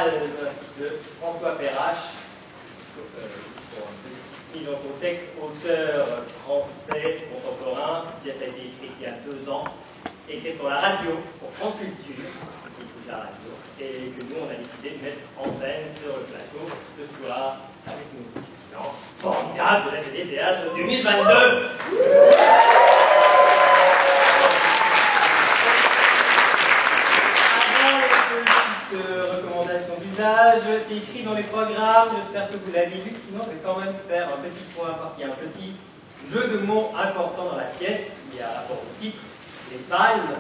Palme de François Perrache, pour un petit mise en contexte, auteur français contemporain. Cette pièce a été écrite il y a 2 ans, écrite pour la radio, pour France Culture, qui écoute la radio, et que nous on a décidé de mettre en scène sur le plateau ce soir avec nos étudiants formidables de l'Atelier Théâtre 2022. Recommandations d'usage, c'est écrit dans les programmes, j'espère que vous l'avez lu, sinon je vais quand même faire un petit point parce qu'il y a un petit jeu de mots important dans la pièce, il y a rapport au titre, les palmes,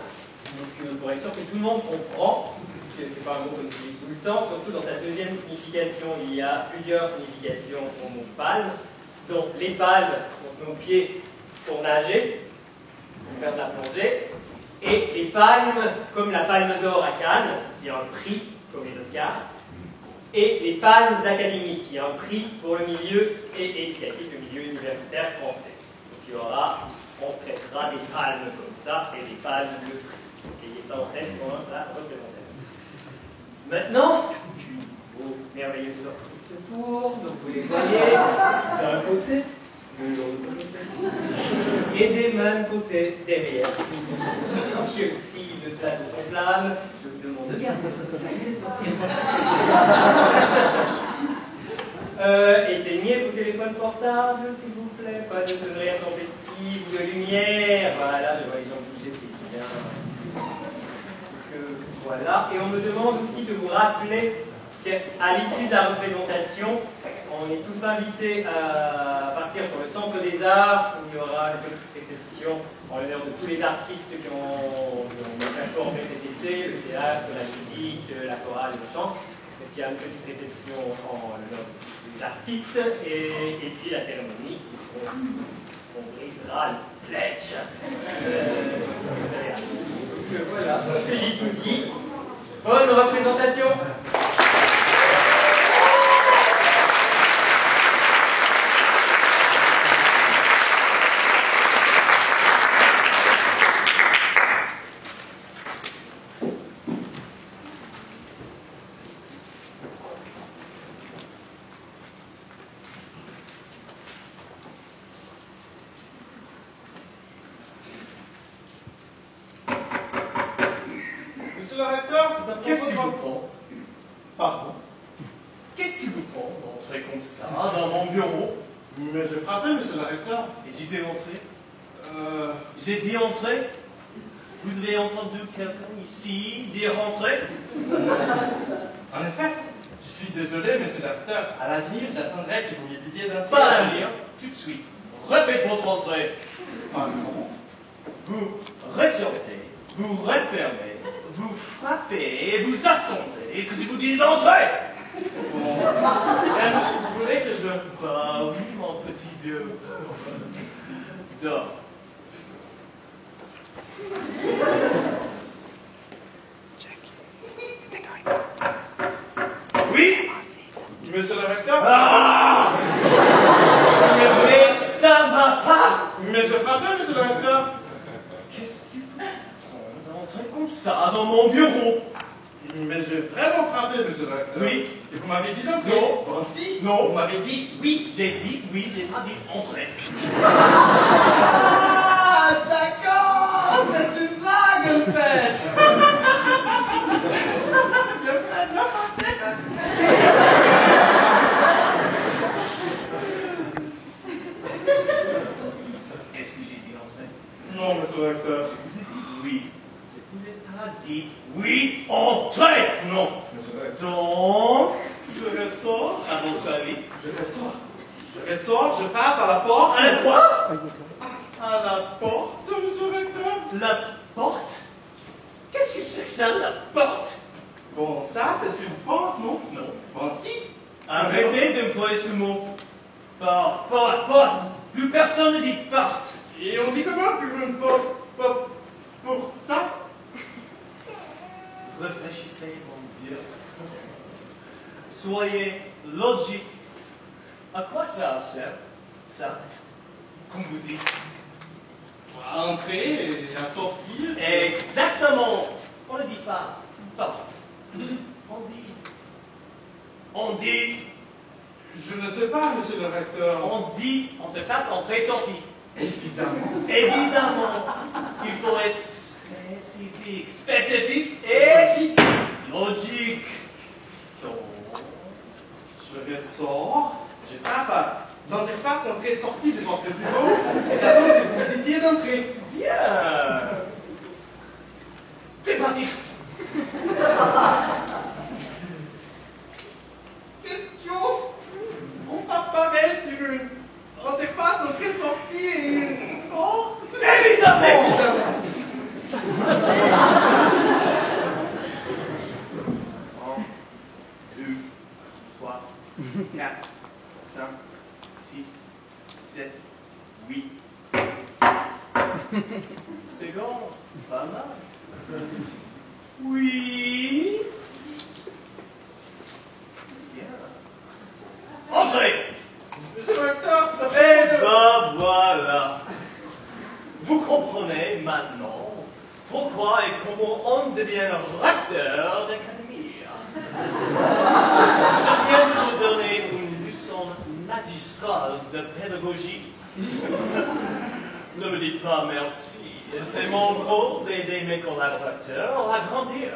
donc pour être sûr que tout le monde comprend, que c'est pas un mot qu'on utilise tout le temps, surtout dans sa deuxième signification, il y a plusieurs significations au mot palme, donc les palmes, on se met au pied pour nager, pour faire de la plongée, et les palmes, comme la Palme d'Or à Cannes, qui a un prix, comme les Oscars, et les palmes académiques, qui a un prix pour le milieu et éducatif, le milieu universitaire français. Donc il y aura, on traitera des palmes comme ça, et des palmes le prix. Ayez ça en tête pendant la représentation. Maintenant, vos merveilleuses sorties de secours, donc vous les voyez d'un côté, de l'autre côté, et des mêmes côtés derrière. Qui aussi de place de son flamme, je vous demande de garder les sortir. Éteignez vos téléphones portables, s'il vous plaît, pas de sonnerie intempestive ou de lumière. Voilà, je vois les gens bouger, c'est bien. Voilà, et on me demande aussi de vous rappeler qu'à l'issue de la représentation, on est tous invités à partir pour le Centre des Arts, où il y aura une petite réception en l'honneur de tous les artistes qui ont performé cet été, le théâtre, la musique, la chorale, le chant. Et puis il y a une petite réception en l'honneur de tous les artistes, et puis la cérémonie, on brisera le pledge. Donc voilà, j'ai tout dit. Bonne représentation. Monsieur le recteur, c'est un Qu'est-ce qui vous prend? Pardon? Qu'est-ce qui vous prend d'entrer comme ça dans mon bureau? Mais j'ai frappé, monsieur le recteur. Et j'ai dit entrer? J'ai dit entrer? Vous avez entendu quelqu'un ici dire entrer? En effet, je suis désolé, monsieur le recteur. À l'avenir, j'attendrai que vous me disiez d'entrer. Pas à lire, tout de suite. Répétez votre entrée. Pardon. Vous ressortez, vous refermez, vous frappez et vous attendez que je vous dise entrer. Bon. Vous voulez que je... Bah oui, mon petit vieux. Dors. Oui? Monsieur le recteur? Ah! Mais ça va pas! Mais j'ai frappé, monsieur le recteur. Qu'est-ce qui vous prend d'entrer comme ça dans mon bureau? Mais j'ai vraiment frappé, monsieur le recteur. Oui. Et vous m'avez dit d'entrer. Non. Bon, si. Non, vous m'avez dit oui, j'ai dit oui, j'ai pas dit entrer. Ah, d'accord. C'est une blague, en fait. Je fais de n'importe quoi. Qu'est-ce que j'ai dit entrer? Non, monsieur le recteur. Je vous ai dit oui. Je vous ai pas dit oui, entrez! Non. Monsieur le recteur. Donc, je ressors, à votre avis. Je ressors. Je ressors, je frappe à la porte. À quoi? À la porte, monsieur le recteur. La porte? Qu'est-ce que c'est que ça, la porte? Bon, ça, c'est une porte, non? Non. Bon, si. Arrêtez d'employer ce mot. Porte. Plus personne ne dit porte. Et on dit comment pour une porte? Pour ça? Réfléchissez, mon Dieu. Soyez logique. À quoi ça sert, ça? Comme vous dites. À entrer et à sortir. Exactement. On ne dit pas porte. On dit On dit, Je ne sais pas, monsieur le recteur. on dit, on te fasse entrée-sortie. Évidemment. Évidemment, il faut être spécifique et logique. Donc, je ressors, je frappe l'interface entrée-sortie de votre bureau et j'attends que vous me disiez d'entrer. Bien. C'est parti. Question. On apparaît sur une interface entrée-sortie et une porte. Évidemment. Évidemment. 1, 2, 3, 4, 5, 6, 7, 8. C'est grand, pas mal. Oui. Bien. Entrez. Monsieur le recteur, c'est Eh fait. ben voilà. Vous comprenez maintenant pourquoi et comment on devient recteur d'académie. Je viens de vous donner une leçon magistrale de pédagogie. Ne me dites pas merci. C'est mon rôle d'aider mes collaborateurs à grandir.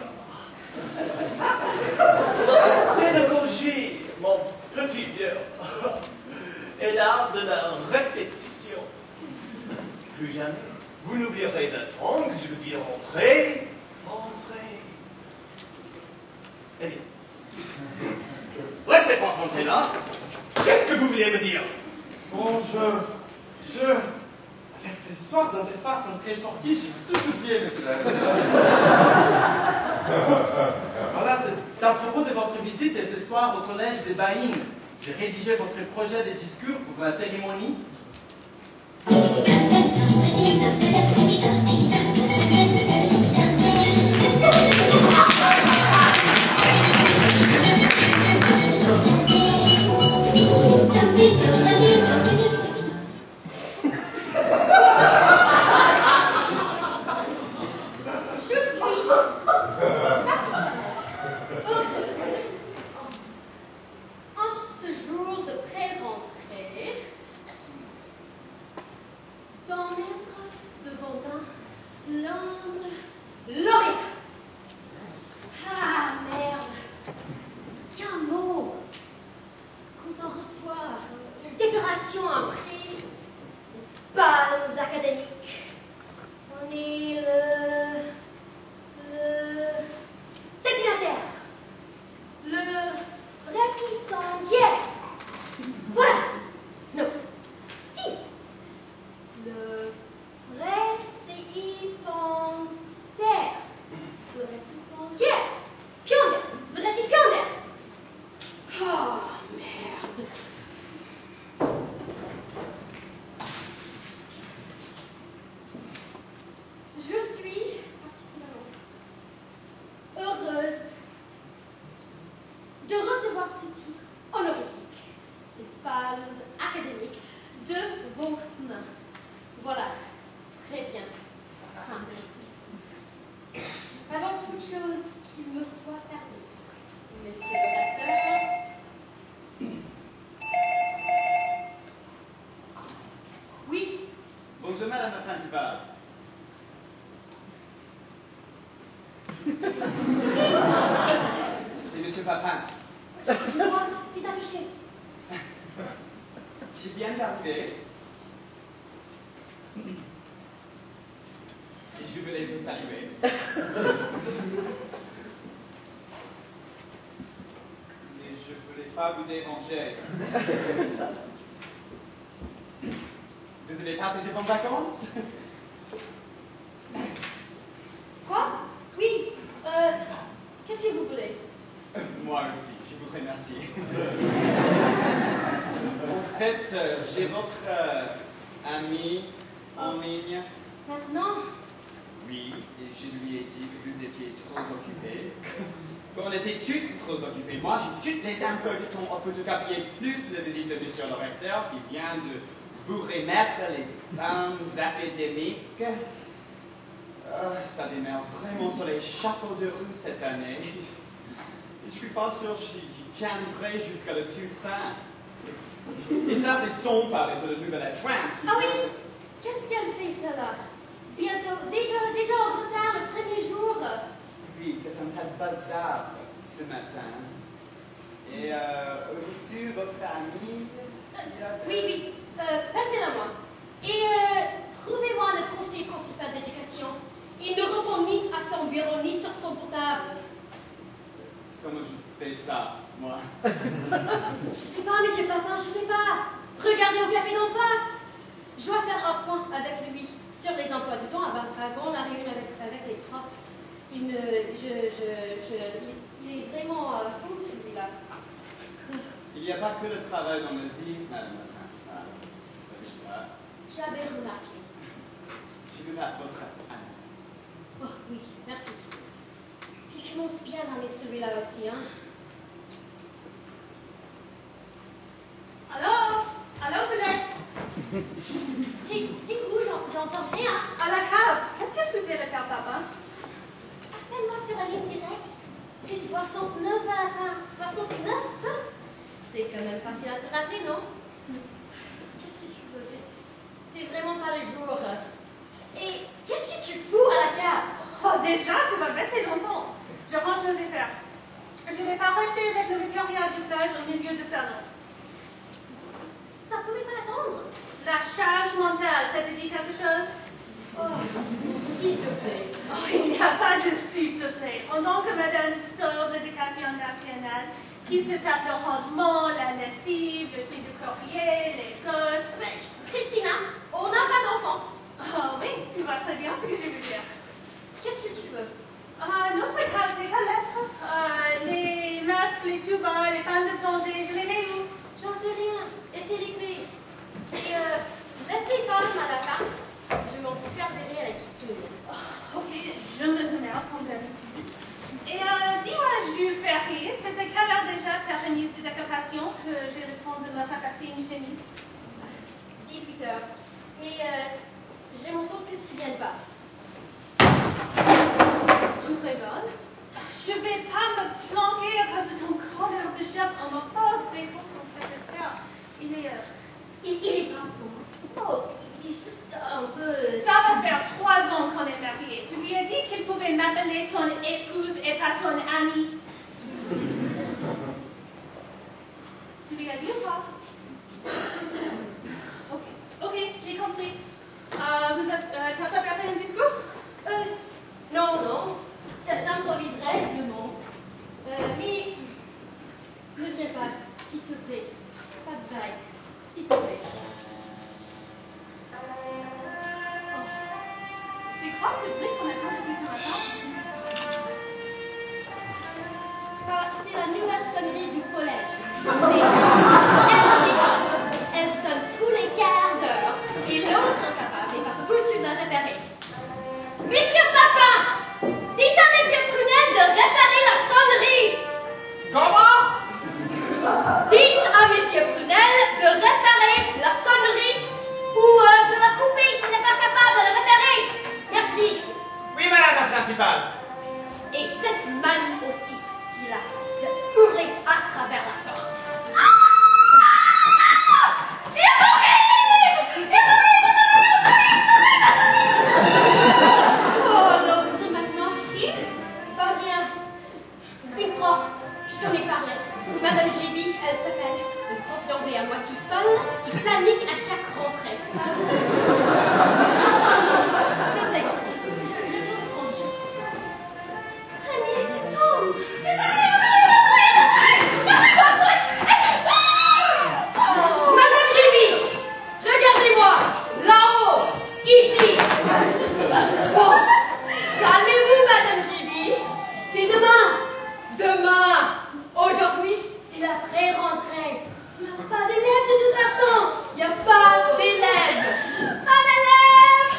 Pédagogie, mon petit vieux, est l'art de la répétition. Plus jamais, vous n'oublierez d'attendre que je vous dise entrez, entrez. Eh bien, restez pas compter là. Qu'est-ce que vous voulez me dire? Bon, avec ces histoires d'interface entrée-sortie, j'ai tout oublié, monsieur le recteur. Voilà, c'est à propos de votre visite et ce soir au collège des Baïnes. J'ai rédigé votre projet de discours pour la cérémonie. Bonjour madame la principale. C'est monsieur Papin. Moi, c'est affiché. J'ai bien d'arriver. Et je voulais vous saluer. Mais je ne voulais pas vous déranger. Vous avez passé de bonnes vacances? Quoi? Oui. Qu'est-ce que vous voulez? Moi aussi, je vous remercie. En fait, j'ai votre ami en ligne. Maintenant? Oui, et je lui ai dit que vous étiez trop occupé. On était tous trop occupés. Moi, j'ai toutes les infos de ton photocopier, plus la visite de monsieur le recteur qui vient de vous remettre les femmes académiques. Ça démarre vraiment sur les chapeaux de roue cette année. je suis pas sûr que j'y tiendrai jusqu'à le Toussaint. Et ça, c'est son part de la nouvelle adjointe. Ah oui? Qu'est-ce qu'elle fait, celle-là? Bientôt, déjà en retard le premier jour. Oui, c'est un tas de bazar ce matin. Et au-dessus, votre ami... Oui, passez-la moi. Et trouvez-moi le conseiller principal d'éducation. Il ne répond ni à son bureau, ni sur son portable. Comment je fais ça, moi? Je sais pas, monsieur Papin, je sais pas. Regardez au café d'en face. Je dois faire un point avec lui sur les emplois du temps avant la réunion avec les profs. Il est vraiment fou, celui-là. Il n'y a pas que le travail dans la vie, madame la principale. Vous savez ça? J'avais remarqué. Je vous passe votre ami. Oh oui, merci. Il commence bien l'année celui-là aussi, hein. Allô? Allô, Belette? T'es où? J'entends rien. À la cave. Qu'est-ce qu'elle faisait, la cave, papa? Appelle-moi sur la ligne directe. C'est 69 à la fin. 69? C'est quand même facile à se rappeler, non? Qu'est-ce que tu veux? C'est vraiment pas le jour. Et qu'est-ce que tu fous à la cave? Oh, déjà, tu vas baisser longtemps. Je range nos affaires. Je vais pas rester avec le matériel du plage au milieu du salon. Ça pouvait pas attendre. La charge mentale, ça te dit quelque chose? Oh, s'il te plaît. Oh, il n'y a pas de s'il te plaît. Pendant que Madame sort de l'éducation nationale, qui se tape le rangement, la lessive, le tri de courrier, les gosses. Mais, Christina, on n'a pas d'enfant. Oh oui, tu vois très bien ce que je veux dire. Qu'est-ce que tu veux? Notre cave, c'est pas lettre. Les masques, les tubas, les pannes de plongée, je les mets où? J'en sais rien. Et c'est les clés. Et laisse-les pas à l'appart. Je m'en servirai à la piscine. Oh, ok, je me remets comme d'habitude. Et dis-moi, Jules Ferry, c'était quelle heure déjà ta remise de décoration que j'ai le temps de me repasser une chemise? 18 heures. Et j'aime autant que tu viennes pas. Tu rigoles? Je vais pas me planquer à cause de ton corps de chef homophobe. C'est pour ton secrétaire. Il est pas pour moi. Oh, il est juste un peu... Ça va faire 3 ans qu'on est mariés. Tu lui as dit qu'il pouvait m'appeler ton épouse et pas ton amie. Tu lui as dit ou pas? Ok, j'ai compris. T'as préparé un discours? Non. J'improviserai évidemment. Mais ne viens pas, s'il te plaît. Pas de blague, s'il te plaît. C'est quoi ce bruit qu'on a depuis ce matin? C'est la nouvelle sonnerie du collège. Mais elle sonne tous les quarts d'heure et l'autre incapable n'est pas foutu de la réparer. Monsieur Papin, dites à Monsieur Prunel de réparer la sonnerie. Comment? Dites à Monsieur Prunel de réparer la sonnerie ou de la couper s'il n'est pas capable de la réparer. Merci. Oui, madame la principale. Et cette manie aussi qu'il a de hurler à travers la porte. Oh, l'autre maintenant. Pas rien. Une prof, je t'en ai parlé. Madame Gibi, elle s'appelle. Une prof d'anglais à moitié folle qui panique à chaque rentrée. 2 secondes. Je te range. 1er septembre. Madame Gibi, regardez-moi. Là-haut. Ici. Bon. Calmez-vous, Madame Gibi. C'est demain. Demain. Aujourd'hui, c'est la pré-rentrée. Il n'y a pas d'élèves de toute façon. Il n'y a pas d'élèves. Pas d'élèves.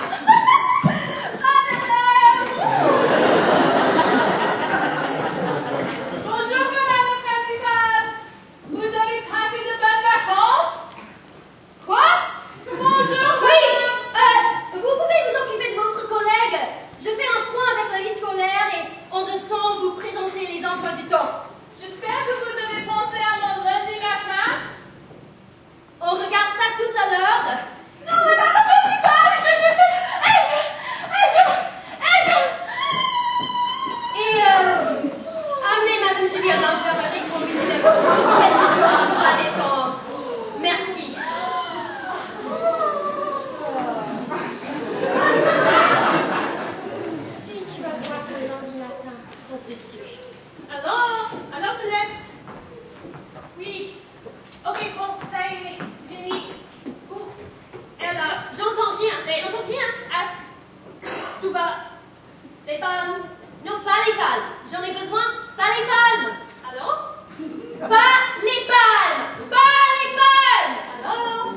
Bas les palmes! Bas les palmes! Alors,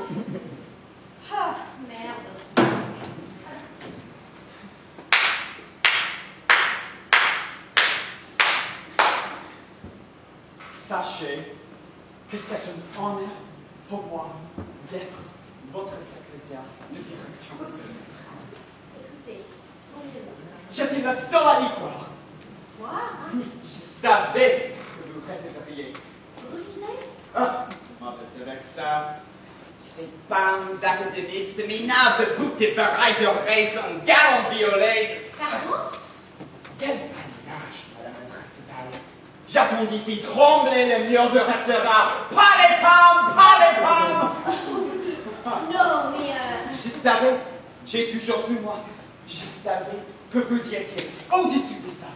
Ah, merde. Sachez que c'est un honneur pour moi d'être votre secrétaire de direction. Écoutez, tournez-vous. J'étais le seul à y croire. Quoi? Je savais que vous refuseriez. Vous refusez? Ah, parce qu'avec ça, ces bandes académiques, ces minables bouts de ferraille de raison, galon violet. Pardon? Quel panache, madame la principale. J'attends ici trembler les murs de rectorat. Pas les pommes, pas les pommes. Non, mais Je savais, j'ai toujours su moi, je savais que vous y étiez au-dessus de ça.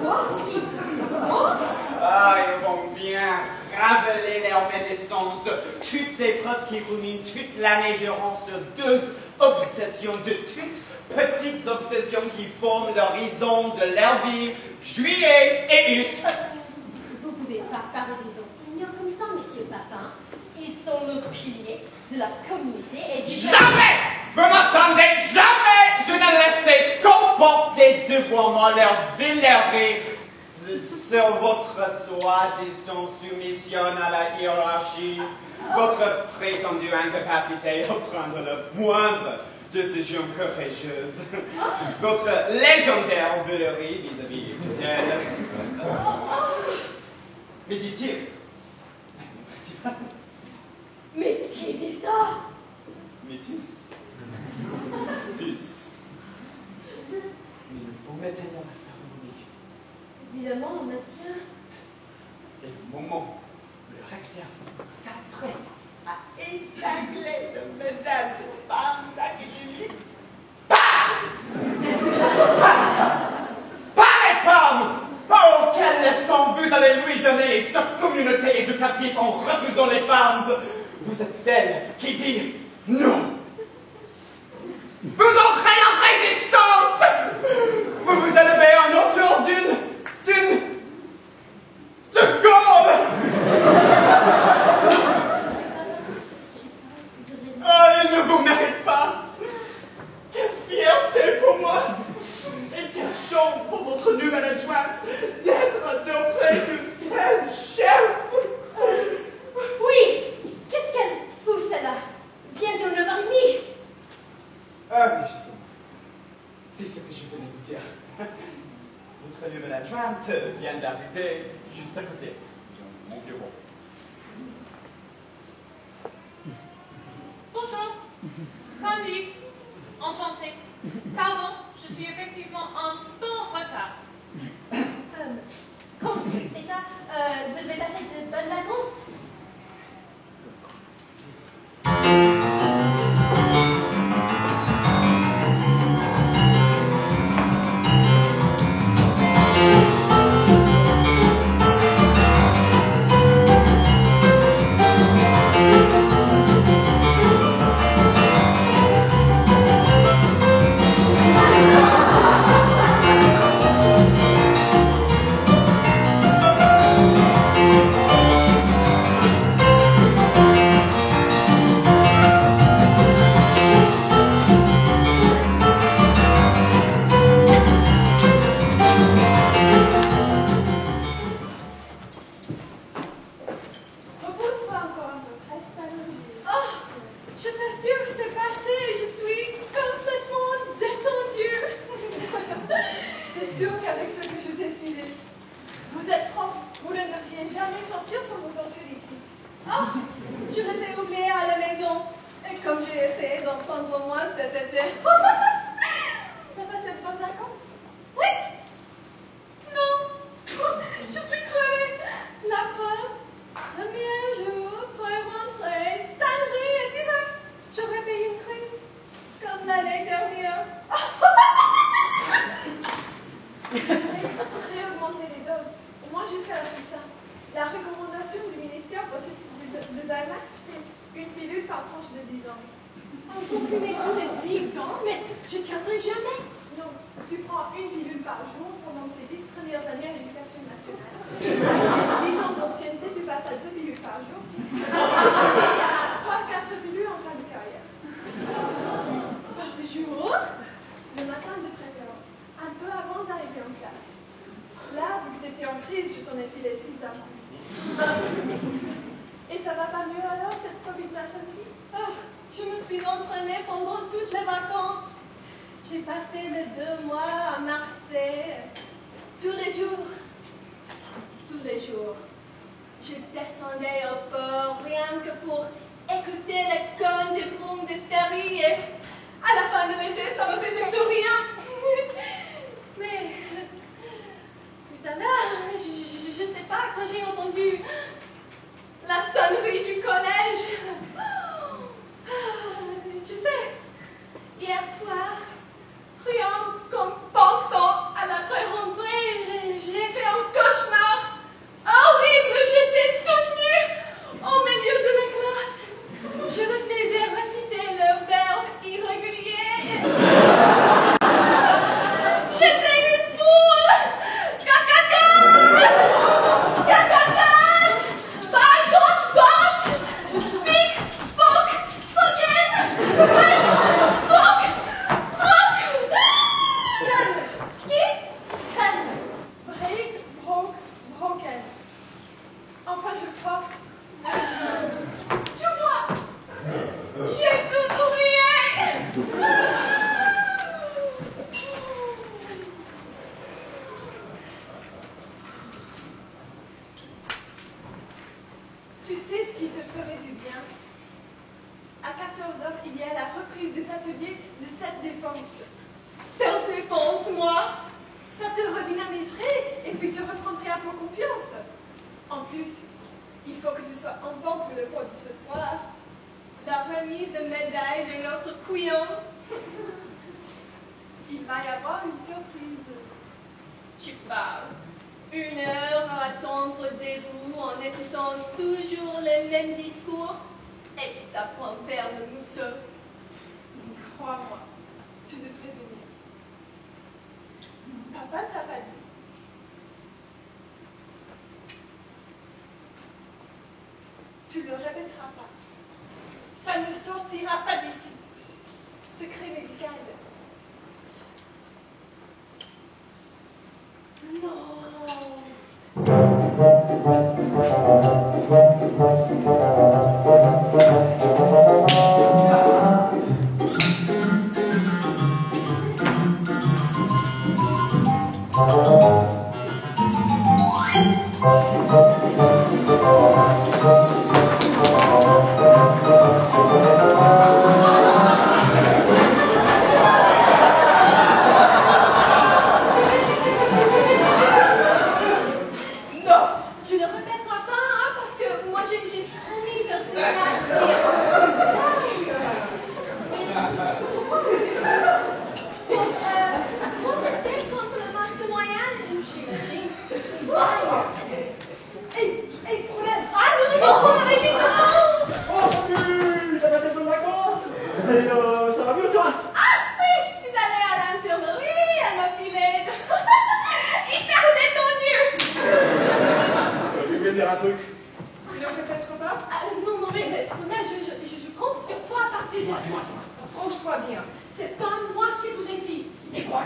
Quoi? Ah, ils vont bien raveler leur médecence, toutes ces preuves qui ruminent toute l'année durant sur deux obsessions, de toutes petites obsessions qui forment l'horizon de leur vie, juillet et août. Vous pouvez pas parler des enseignants comme ça, monsieur Papin. Ils sont le pilier de la communauté et du... Jamais! Vous m'entendez? Jamais je ne laisserai comporter devant moi leur villerie sur votre soi-disant soumission à la hiérarchie, votre prétendue incapacité à prendre le moindre décision courageuse, votre légendaire villerie vis-à-vis de tutelle. Mais dit-il, Mais qui dit ça? mais tous. Tous. Mais il faut maintenir la cérémonie. Évidemment, on maintient. Et au moment où le recteur s'apprête à épingler le médaille de femmes académiques, pas les pommes! Oh, quelle leçon vous allez lui donner, cette communauté éducative, en refusant les femmes! Vous êtes celle qui dit non! Vous entrez en résistance! Vous vous élevez en autour d'une seconde! Oh, il ne vous mérite pas! Quelle fierté pour moi! Et quelle chance pour votre nouvelle adjointe d'être auprès d'une telle chef! Oui! Qu'est-ce qu'elle fout, celle-là? Bientôt 9h30. Ah oui, je sais. C'est ce que je venais vous dire. Votre nouvelle adjointe vient d'arriver juste à côté de mon bureau. bonjour. Candice. Enchantée. Pardon, je suis effectivement un peu en retard. Quand c'est ça, vous devez passer de bonnes vacances? Repose-toi encore un peu, reste allongé. Oh, je t'assure que c'est passé et je suis complètement détendue. C'est sûr qu'avec ce que je t'ai filé, vous êtes prof, vous ne devriez jamais sortir sans vos anxiolytiques. Oh, je les ai oubliés à la maison. Et comme j'ai essayé d'en prendre moins cet été. T'as passé de bonnes vacances? Oui? Non, je suis crevée. La preuve, le premier jour pour rentrer, salarié et direct. J'aurais payé une crise. Comme l'année dernière. Réaugmenter les doses, au moins jusqu'à la Toussaint. La recommandation du ministère pour ceux qui faisaient le Xanax, c'est une pilule par tranche de 10 ans. Donc une étude de 10 ans, mais je tiendrai jamais. Non, tu prends une pilule par jour pendant tes 10 premiers premières années à l'éducation nationale. 10 ans d'ancienneté, tu passes à 2 minutes par jour. Et à 3-4 minutes en fin de carrière. Par jour, le matin de préférence, un peu avant d'arriver en classe. Là, vu que tu étais en crise, je t'en ai filé 6 avant. Et ça va pas mieux alors, cette phobie de maçonnerie? Oh, je me suis entraînée pendant toutes les vacances. J'ai passé les 2 mois à Marseille. Tous les jours. Tous les jours. Je descendais au port rien que pour écouter les connes des brumes des ferries et à la fin de l'été, ça me faisait plus rien. Mais tout à l'heure, je sais pas, quand j'ai entendu la sonnerie du collège, tu sais, hier soir, priant comme pensant à la rentrée, j'ai fait un cauchemar horrible. J'étais toute nue au milieu de la classe. Je me faisais réciter le verbe irrégulier. J'étais une poule. Cacacotte, cacacotte, balcotte, botte, spic, spock, spoken, spock, rock. Calme. Qui? Calme. Break, broke, broken. Enfin, je crois. Tu vois, j'ai tout oublié. Tu sais ce qui te ferait du bien? À 14h, il y a la reprise des ateliers de cette défense. Self-défense, moi. Ça te redynamiserait et puis tu reprendrais un peu confiance. En plus, il faut que tu sois en forme pour le cours de ce soir. La remise de médaille de notre couillon. Il va y avoir une surprise. Tu parles. 1 heure à attendre des roues en écoutant toujours les mêmes discours. Et puis ça prend un verre de mousseux. Crois-moi, tu devrais venir. Papa ne t'a pas dit. Tu le répéteras pas. Ça ne sortira pas d'ici. Secret médical. Tu ne répéteras pas, hein, parce que moi j'ai promis de rien pour protester contre le manque de moyens, j'imagine que c'est dingue. Hey, problème. Ah non, on m'avait dit non. Oh, salut! T'as passé de bonnes vacances? Et ça va mieux, toi? Ah oui, je suis allée à l'infirmerie, elle m'a filé de... hyper détendu. Je vais dire un truc. Tu ne répéteras pas? Non, mais je compte sur toi parce que... Range-toi bien. C'est pas moi qui vous l'ai dit. Mais quoi?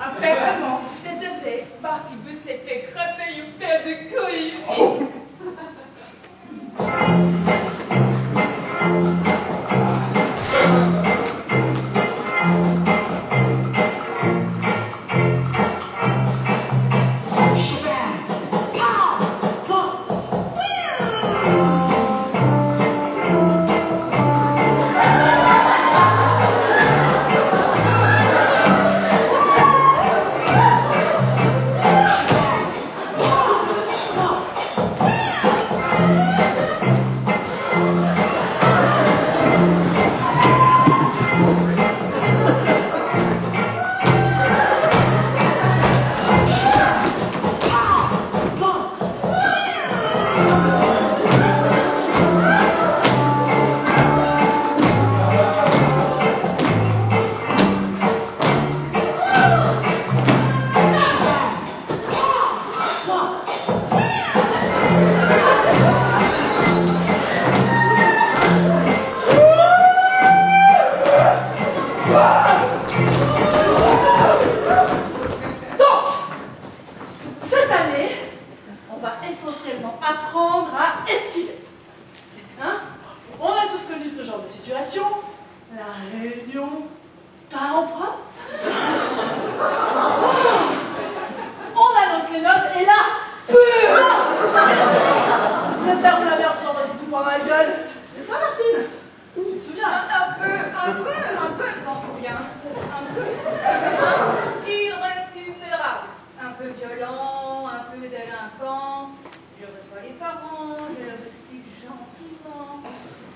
Après, vraiment, cet été, Bartibus s'est fait crêper une paire de couilles. Oh! Ah apprendre à esquiver. Hein? On a tous connu ce genre de situation. La réunion parents-prof. On annonce les notes et là, le père ou la mère s'envoie son coup dans la gueule. N'est-ce pas, Martine? Tu te souviens? Un peu, bon, bien. Un peu. Irrécupérable. Un peu violent, un peu délinquant. Je reçois les parents, je leur explique gentiment,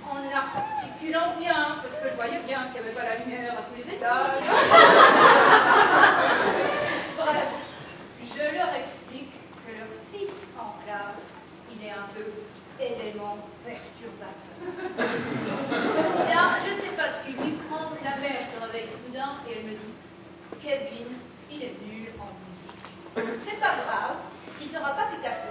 en articulant bien, parce que je voyais bien qu'il n'y avait pas la lumière à tous les étages. Bref, je leur explique que leur fils en classe, il est un peu élément perturbateur. Là, je ne sais pas ce qui lui prend, la mère se réveille soudain et elle me dit « Kevin, il est nul en musique. C'est pas grave, il ne sera pas Picasso. »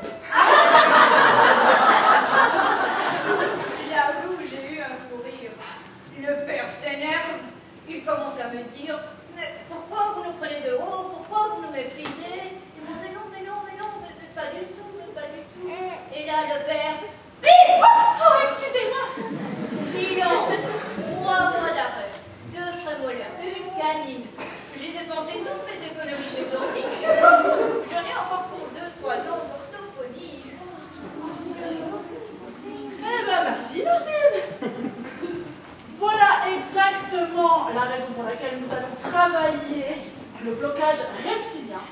Là où j'ai eu un fou rire, le père s'énerve, il commence à me dire « Mais pourquoi vous nous prenez de haut? Pourquoi vous nous méprisez? » Mais non, pas du tout. Et là, le père « Oh, excusez-moi !» Il en 3 mois d'arrêt, 2 prémolaires, une canine. J'ai dépensé toutes mes économies chez Dornick. J'en ai encore pour 2-3 ans d'orthophonie. Eh ben merci, Martine. Voilà exactement la raison pour laquelle nous allons travailler le blocage reptilien,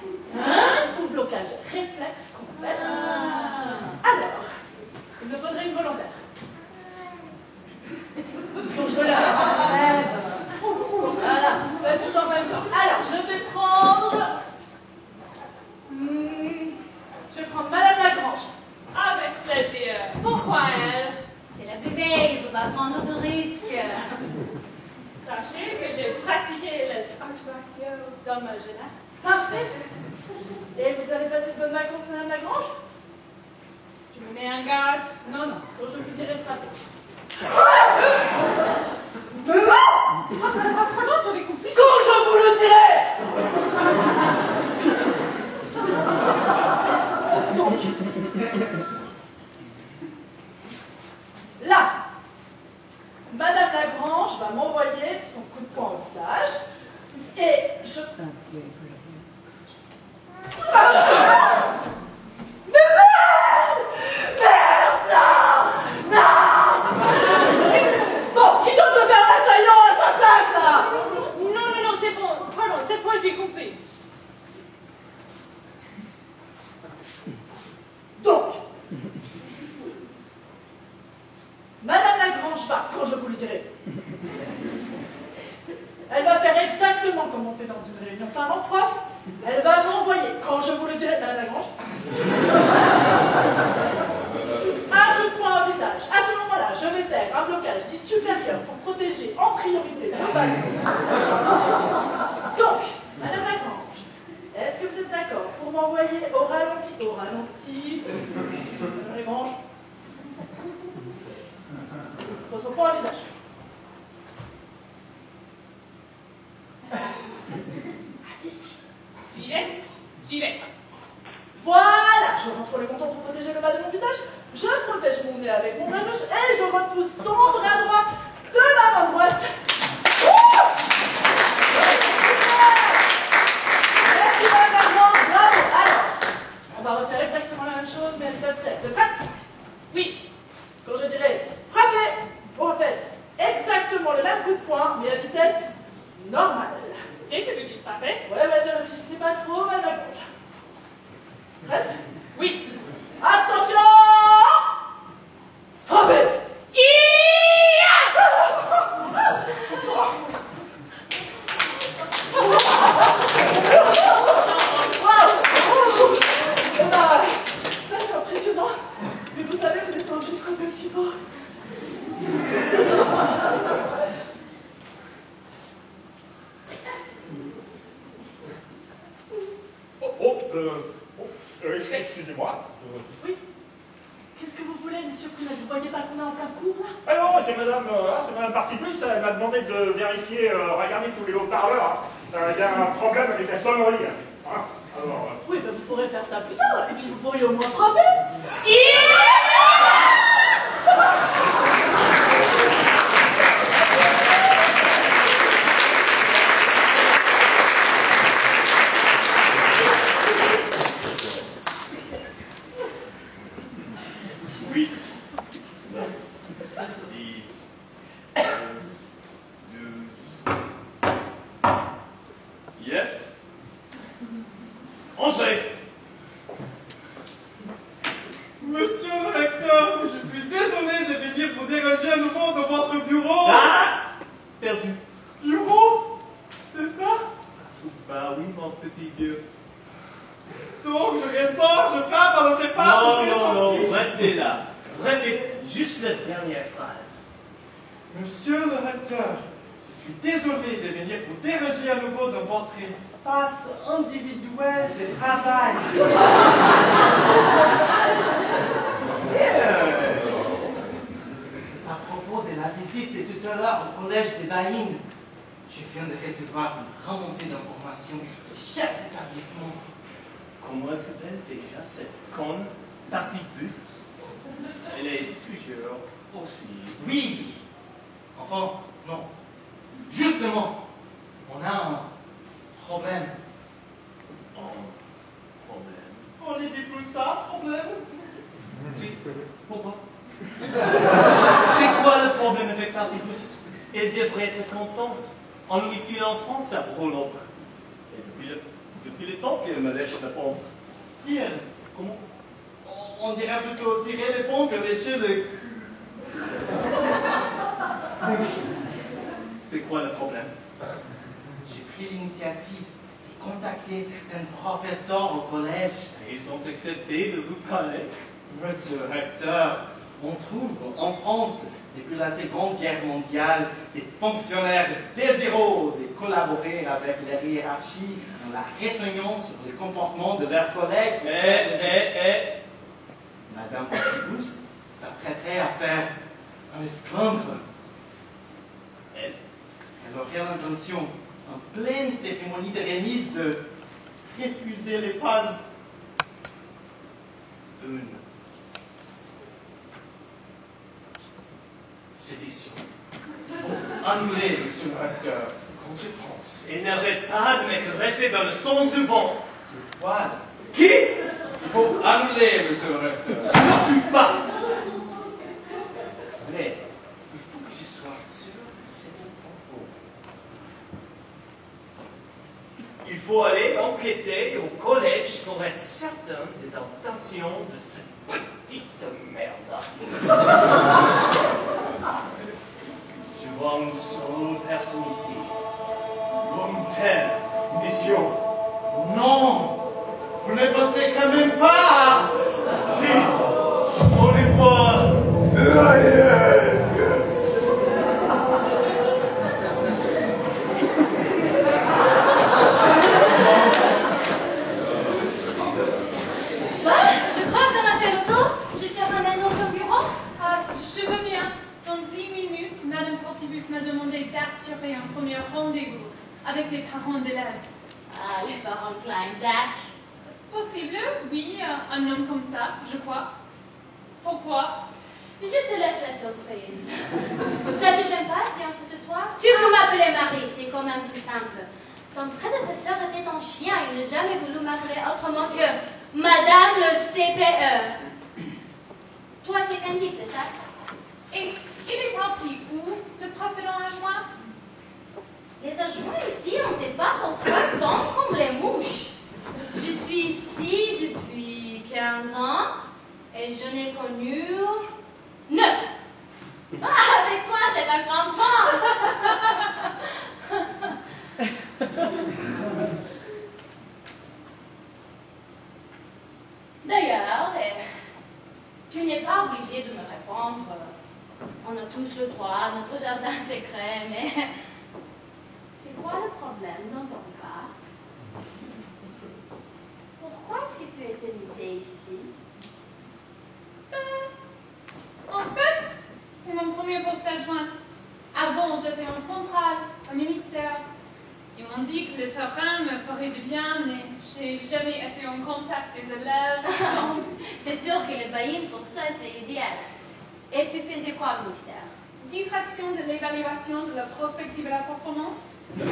ou blocage réflexe qu'on appelle. Alors, il me faudrait une volontaire. Donc je la lève. Voilà, tout en même temps. Alors, je vais prendre... Je vais prendre Madame Lagrange. Avec plaisir. Pourquoi elle? C'est la plus belle, il ne faut pas prendre de risques. Sachez que j'ai pratiqué les arts martiaux dans ma jeunesse. Parfait. Et vous avez passé de bonnes vacances, Madame Lagrange? Je me mets un garde. Non, quand je vous dirai de frapper. Comment j'avais compris? Quand je vous le dirai! Là, Madame Lagrange va m'envoyer son coup de poing au visage et je... Mais merde, non! Bon, qui d'autre veut faire l'assaillant à sa place, là? Non, c'est bon. Pardon, cette fois j'ai compris. Donc, Madame Lagrange va, quand je vous le dirai, elle va faire exactement comme on fait dans une réunion parents-prof. Elle va m'envoyer, quand je vous le dirai, Madame Lagrange, un coup de poing au visage. À ce moment-là, je vais faire un blocage dit supérieur pour protéger en priorité le ballon. Donc, Madame Lagrange, est-ce que vous êtes d'accord pour m'envoyer au ralenti, Madame Lagrange, votre poing au visage. Allez-y. J'y vais. Voilà, je rentre le menton pour protéger le bas de mon visage. Je protège mon nez avec mon bras gauche et je repousse son bras droit de ma main droite. Merci Madame Lagrange, bravo. Alors, on va refaire exactement la même chose, mais à vitesse réelle. Vous êtes prêts? Oui. Quand je dirai frappez, vous refaites exactement le même coup de poing, mais à vitesse normale. Dès que vous dites frapper. Ouais, ne réfléchissez pas trop, Madame Lagrange. Prête? Oui. Attention! Frappez! Ça c'est impressionnant. Mais vous savez, vous êtes un juste comme si fort. Excusez-moi. Oui. Qu'est-ce que vous voulez, monsieur Pounat? Vous voyez pas qu'on est en plein cours, là? Ah non, c'est Madame Partiplus, elle m'a demandé de vérifier, regarder tous les haut-parleurs. Il y a un problème avec la sonnerie. Hein. Alors, Oui, ben vous pourrez faire ça plus tard, et puis vous pourriez au moins frapper. 8, 9, 10, 11, 12. Yes? Entrez! Monsieur le recteur, je suis désolé de venir vous déranger à nouveau dans votre bureau. Ah! Perdu. Bureau? C'est ça? Bah oui, mon petit Dieu. Donc je ressors, je frappe à votre départ. Non, non, non, restez là. Répète juste la dernière phrase. Monsieur le recteur, je suis désolé de venir vous déranger à nouveau dans votre espace individuel de travail. À propos de la visite de tout à l'heure au collège des Baïnes, je viens de recevoir une remontée d'informations sur le chef d'établissement. Comment elle s'appelle déjà, cette conne partie bus? Elle est toujours aussi. Oui! Enfin, non. Justement, on a un problème. Un problème. On n'y dit plus ça, problème? Pourquoi? C'est quoi le problème avec Partibus? Elle devrait être contente. En lui filant en France, ça roule. Et depuis le temps qu'elle me lèche la pompe. Si elle. Comment? On dirait plutôt cirer les pompes et lécher le cul. C'est quoi le problème? J'ai pris l'initiative de contacter certains professeurs au collège. Et ils ont accepté de vous parler. Monsieur le recteur, on trouve en France, depuis la Seconde Guerre mondiale, des fonctionnaires désireux de collaborer avec les hiérarchies dans la renseignement sur le comportement de leurs collègues. Madame Partibus s'apprêterait à faire un esclandre. Elle aurait l'intention, en pleine cérémonie de remise, de refuser les palmes. Une sédition. Il faut annuler, monsieur le recteur. Quand je pense, et n'arrête pas de me caresser dans le sens du vent. Voilà. Qui? Il faut annuler, monsieur le recteur. Surtout pas. Mais il faut que je sois sûr que c'est un propos. Il faut aller enquêter au collège pour être certain des intentions de cette petite merde. Je vois une seule personne ici. Une telle mission. Non! Vous ne pensez quand même pas! Si, on les voit. Je crois qu'on a fait le tour. Je te ramène au bureau. Je veux bien. Dans 10 minutes, Madame Partibus m'a demandé d'assurer un premier rendez-vous avec les parents d'élèves. Ah, les parents Kleinsack. Possible, oui, un homme comme ça, je crois. Pourquoi? Je te laisse la surprise. Ça ne gêne pas si on se tutoie? Tu peux m'appeler Marie, c'est quand même plus simple. Ton prédécesseur était un chien, il n'a jamais voulu m'appeler autrement que Madame le CPE. Toi, c'est Candide, c'est ça? Et il est parti où, le précédent adjoint? Les adjoints ici, on ne sait pas pourquoi, tant comme les mouches. Je suis ici depuis 15 ans et je n'ai connu 9. Ah, avec toi, c'est un grand enfant. D'ailleurs, tu n'es pas obligé de me répondre. On a tous le droit à notre jardin secret, mais c'est quoi le problème dans ton cas? Pourquoi est-ce que tu es invité ici? En fait, c'est mon premier poste adjointe. Avant, j'étais en centrale, au ministère. Ils m'ont dit que le terrain me ferait du bien, mais j'ai jamais été en contact des élèves. C'est sûr que le bailli, pour ça, c'est idéal. Et tu faisais quoi au ministère? Direction de l'évaluation de la prospective et la performance. Tu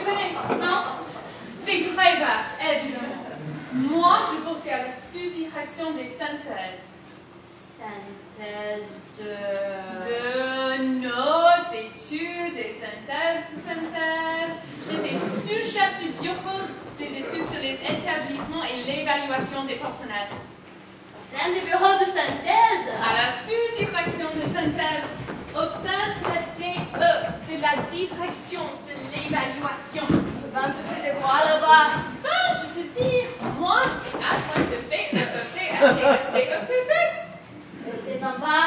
connais, non? C'est très vaste, évidemment. Moi, je bossais à la sous-direction des synthèses. de notes, études et synthèses de synthèse. J'étais sous-chef du bureau des études sur les établissements et l'évaluation des personnels. Au sein du bureau de synthèse. À la sous-direction de synthèse. Au sein de la DE, de la direction de l'évaluation. Ben, tu faisais quoi là-bas? Ben, je te dis, moi, j'étais adjointe de BEEP, Et c'est sympa.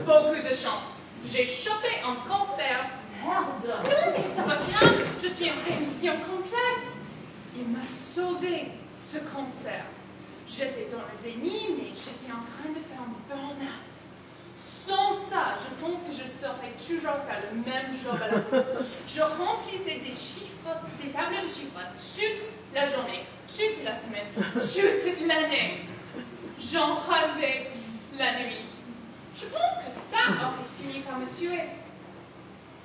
Beaucoup de chance. J'ai chopé un cancer. Merde. Non, mais ça va bien. Je suis en rémission complète. Il m'a sauvé, ce cancer. J'étais dans le déni, mais j'étais en train de faire un burn-out. Sans ça, je pense que je saurais toujours faire le même job à la fin. Je remplissais des chiffres, des tableaux de chiffres, toute la journée, toute la semaine, toute l'année. J'en rêvais la nuit. Je pense que ça aurait fini par me tuer.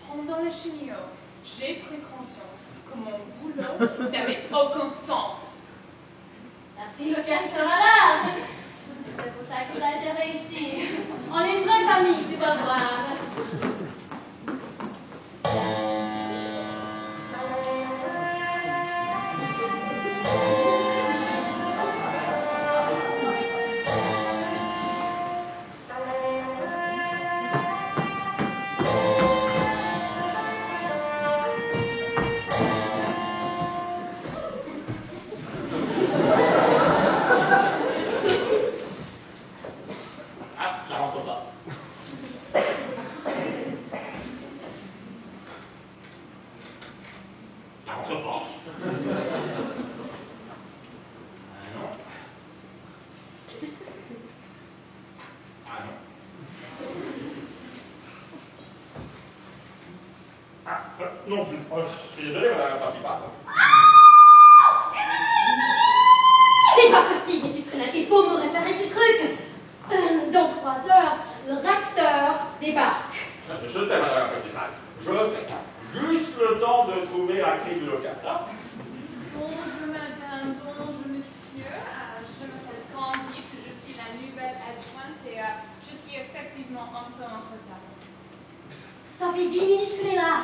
Pendant la chimio, j'ai pris conscience que mon boulot n'avait aucun sens. Merci, le cancer sera là. C'est pour ça qu'il a été réussi. On est une vraie famille, tu vas voir. Non plus. Oh, je suis désolé, madame la principale. C'est pas possible, monsieur Prunel. Il faut me réparer ces trucs. Dans 3 heures, le recteur débarque. Je sais, madame la principale. Je le sais. Juste le temps de trouver la clé du local. Bonjour madame, bonjour monsieur. Je m'appelle Candice, je suis la nouvelle adjointe et je suis effectivement un peu en retard. Ça fait 10 minutes qu'il est là.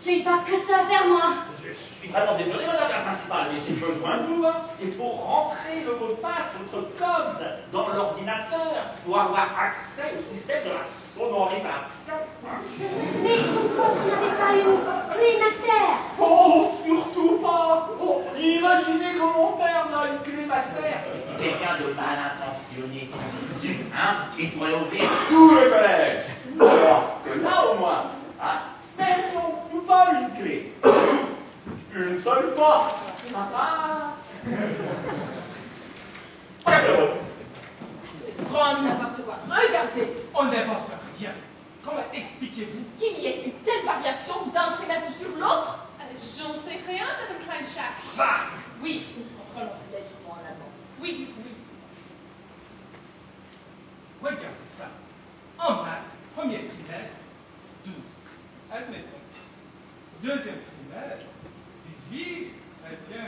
J'ai pas que ça à faire, moi. Je suis vraiment désolé, madame la principale, mais j'ai besoin de vous. Il faut rentrer le mot de passe, votre code, dans l'ordinateur pour avoir accès au système de la sonorisation. Mais pourquoi vous n'avez pas une clé master? Oh, surtout pas. Oh, imaginez que mon père n'a une clé master. Si quelqu'un de mal intentionné tombe dessus, il pourrait ouvrir tout le collège. Alors que là, au moins, personne nous vole une clé. Une seule porte. Grand n'importe quoi. Regardez, on n'invente rien. Comment expliquez-vous qu'il y ait une telle variation d'un trimestre sur l'autre? J'en sais rien, madame Kleinschak. Ça! Oui, On prononce légèrement en attente. oui. Regardez ça. En maths, premier trimestre, 12. Admettons. Deuxième trimestre, 18. Très bien.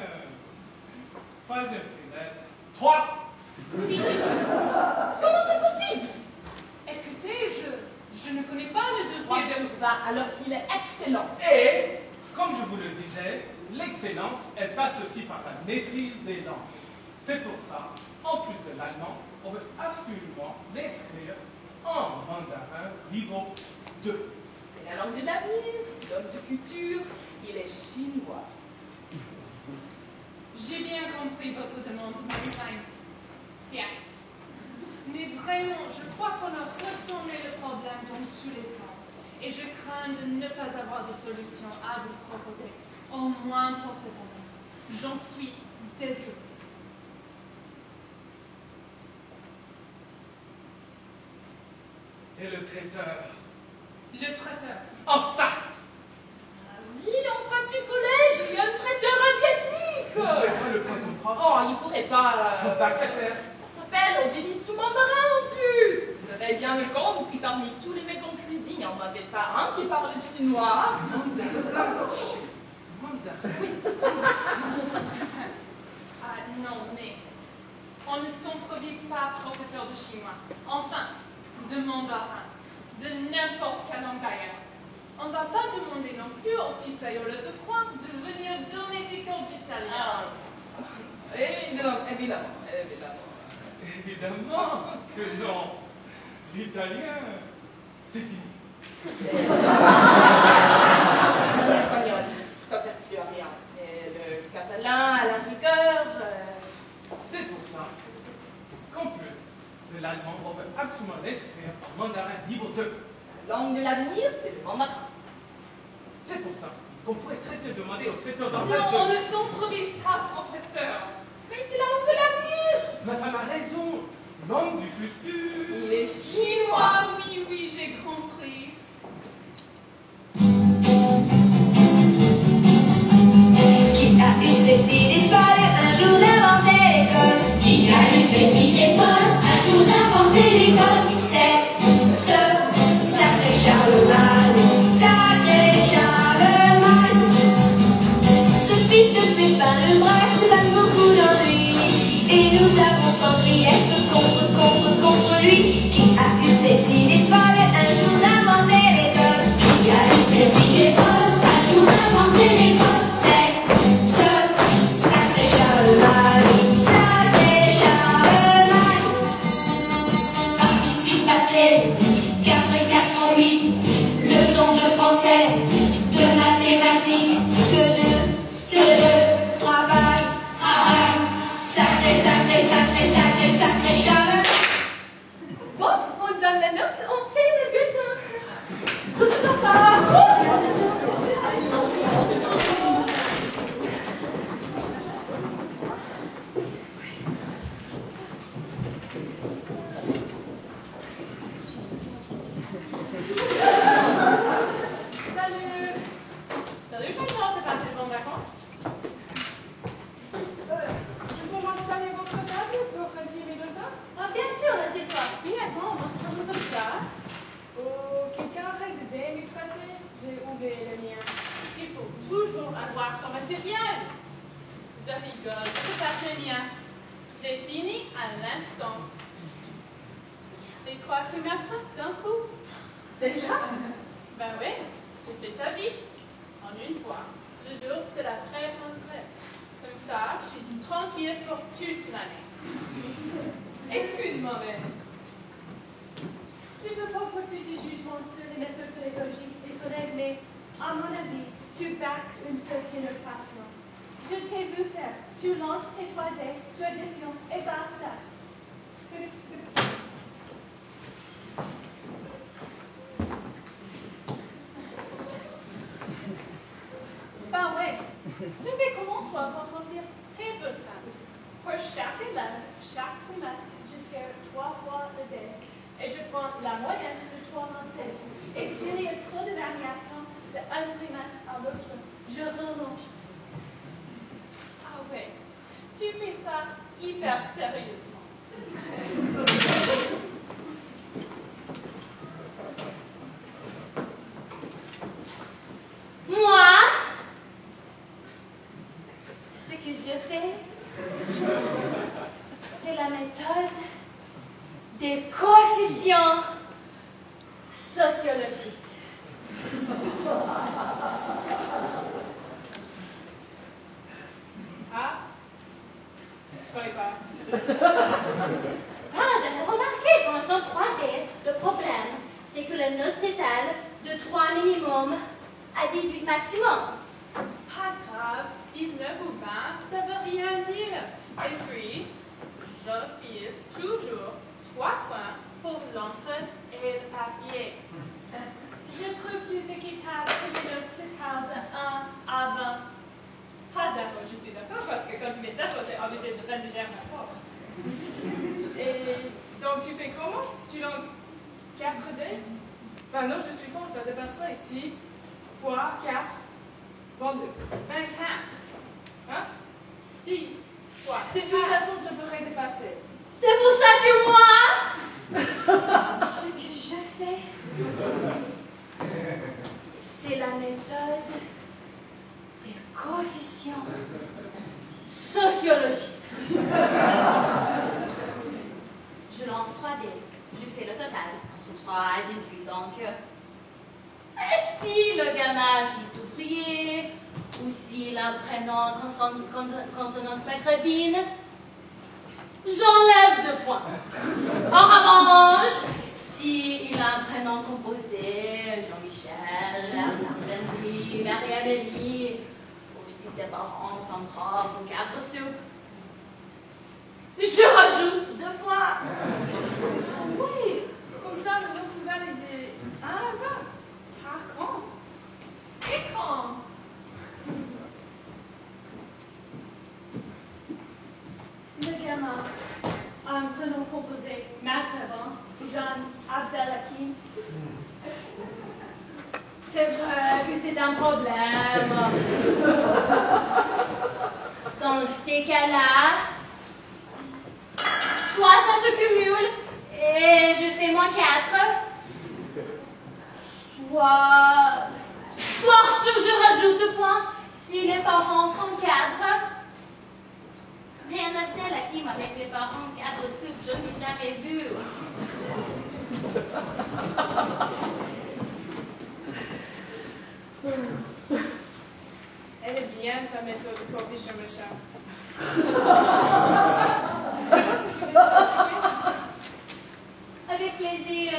Troisième trimestre, 3. 18. Comment c'est possible? Écoutez, je ne connais pas le dossier 3 de... sur 20, alors il est excellent. Et, comme je vous le disais, l'excellence, elle passe aussi par la maîtrise des langues. C'est pour ça, en plus de l'allemand, on veut absolument l'inscrire en mandarin niveau 2. C'est la langue de l'avenir, l'homme du futur, il est chinois. J'ai bien compris votre demande, Madame Klein. Tiens. Mais vraiment, je crois qu'on a retourné le problème dans tous les sens. Et je crains de ne pas avoir de solution à vous proposer, au moins pour cette année. J'en suis désolée. Et le traiteur? Le traiteur. En face! Ah oui, en face du collège, il y a un traiteur asiatique. Vous pouvez pas le prendre comme prof? Oh, il pourrait pas... Vacataire. Ça s'appelle Odile sous-mandarin en plus. Ce serait bien le con si parmi tous les mecs en cuisine, il n'y en avait pas un qui parle chinois. Mandarin. Mandarin. Ah non, mais On ne s'improvise pas professeur de chinois. Enfin, de mandarin, de n'importe quelle langue d'ailleurs. On ne va pas demander non plus au pizzaiolo de coin de venir donner des cours d'italien. Évidemment. Évidemment que non. L'italien, c'est fini. L'espagnol, ça sert plus à rien. Et le catalan, à la rigueur... C'est pour ça qu'en plus de l'allemand, on veut absolument l'inscrire en mandarin niveau 2. La langue de l'avenir, c'est le mandarin. C'est pour ça qu'on pourrait très bien demander au traiteur d'en Non, on ne s'improvise pas, professeur. Mais c'est la langue de l'avenir. Ma femme a raison. Langue du futur. Les Chinois, oui, j'ai compris. Qui a eu cette idée folle un jour d'inventer l'école? Qui a eu cette idée folle un jour d'inventer l'école? C'est ce sacré Charlemagne, sacré Charlemagne. Ce fils de Pépin le Bref donne beaucoup d'ennuis, et nous avons sans grief contre lui. Qui a eu cette idée folle un jour d'inventer l'école? Qui a eu cette idée folle un jour d'inventer l'école? C'est ce sacré Charlemagne, sacré Charlemagne. Participe passé, 4 et 4 en 8, leçon de français, de mathématiques, que de travail, sacré Charlemagne. Bon, on donne la note, on fait le bulletin. Salut, Jean-Jean, t'es passé de bonnes vacances? Je peux m'installer votre table pour remplir mes dossiers? Oh, bien sûr, c'est toi. Oui, attends, on va prendre votre place. Oh, quelqu'un arrête de m'écraser? J'ai oublié le mien. Il faut toujours avoir son matériel. Je rigole, c'est pas très bien. J'ai fini à l'instant. Les 3 trimestres d'un coup. Déjà? Ben oui, j'ai fait ça vite, en une fois, le jour de la pré-rentrée. Comme ça, je suis tranquille pour toute l'année. Excuse-moi, mais Tu peux pas sortir des jugements sur les méthodes pédagogiques des collègues, mais à mon avis, tu bacs une petite innovation. Je t'ai vu faire. Tu lances tes 3D, tu additions et basta. ben ouais, tu fais comment toi pour remplir tes deux tables? Pour chaque élève, chaque trimestre, je tire 3 fois le dé et je prends la moyenne de 3 mensuels. Et s'il y a trop de variations d'un trimestre à l'autre, je renonce. Ah ouais, tu fais ça hyper sérieusement. Moi, ce que je fais, c'est la méthode des coefficients sociologiques. Ah, je connais pas. Ah, j'avais remarqué qu'en leçon 3D, le problème, c'est que les notes s'étalent de 3 minimum à 18 maximum. Pas grave, 19 ou 20, ça veut rien dire. Et puis, je file toujours 3 points pour l'entrée et le papier. Je trouve plus équitable que les notes s'étalent de 1 à 20. Pas 0, je suis d'accord, parce que quand tu mets 0, tu es obligé de rédiger un rapport. Et donc tu fais comment? Tu lances 4 dés? Ben non, je suis con, ça dépasse ça ici. Fois 4, 22. 24. Hein? 6 fois. De toute façon, je pourrais dépasser. C'est pour ça que moi, ce que je fais, c'est la méthode des coefficients sociologiques. lance 3D. Je fais le total, entre 3 et 18, donc... si le gamin est fils d'ouvrier, ou s'il a un prénom consonance maghrébine, j'enlève 2 points. En revanche, s'il a un prénom composé, Jean-Michel, Bernard-Henri, Marie-Amélie, ou si ses parents sont profs ou 4 sous, je rajoute 2 points. Oui, comme ça, nous pouvons les dire. Ah, va. Par quand? Et quand? Le gamin a un prénom composé Mathurin, Jeanne Abdelhakim. C'est vrai que c'est un problème. Dans ces cas-là, soit ça se cumule et je fais -4, soit je rajoute 2 points si les parents sont 4. Mais un Abdelhakim avec les parents 4 sous, je n'ai jamais vu. Elle est bien, sa méthode de copier chez le chat. Avec plaisir.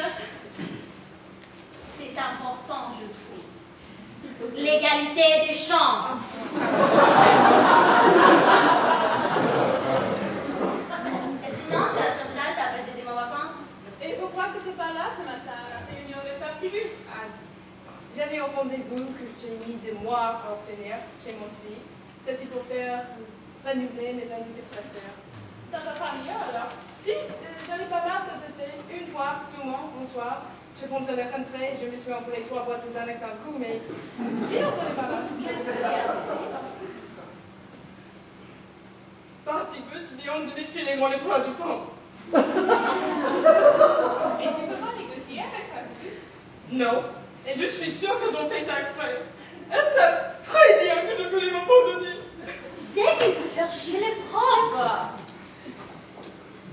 C'est important, je trouve. L'égalité des chances. Et sinon, la chambre t'as passé des moments vacances? Et pourquoi tu n'étais pas là ce matin à la réunion des partibus? J'avais un rendez-vous que j'ai mis des mois à obtenir chez mon psy. C'était pour faire renouveler mes antidépresseurs. T'as pas rien alors? Si, j'en ai pas mal cet été. Une fois, souvent, bonsoir. Je pense à la rentrée, je me suis envolé 3 boîtes de Xanax un coup, mais sinon, ça n'est pas mal. Qu'est-ce que tu as? Partibus vient de me filer mon emploi du temps. Et tu peux pas négocier avec Partibus? Non. Et je suis sûre qu'ils ont fait ça exprès. Elles savent très bien que je connais mon abandonner. Dès qu'il peut faire chier les profs.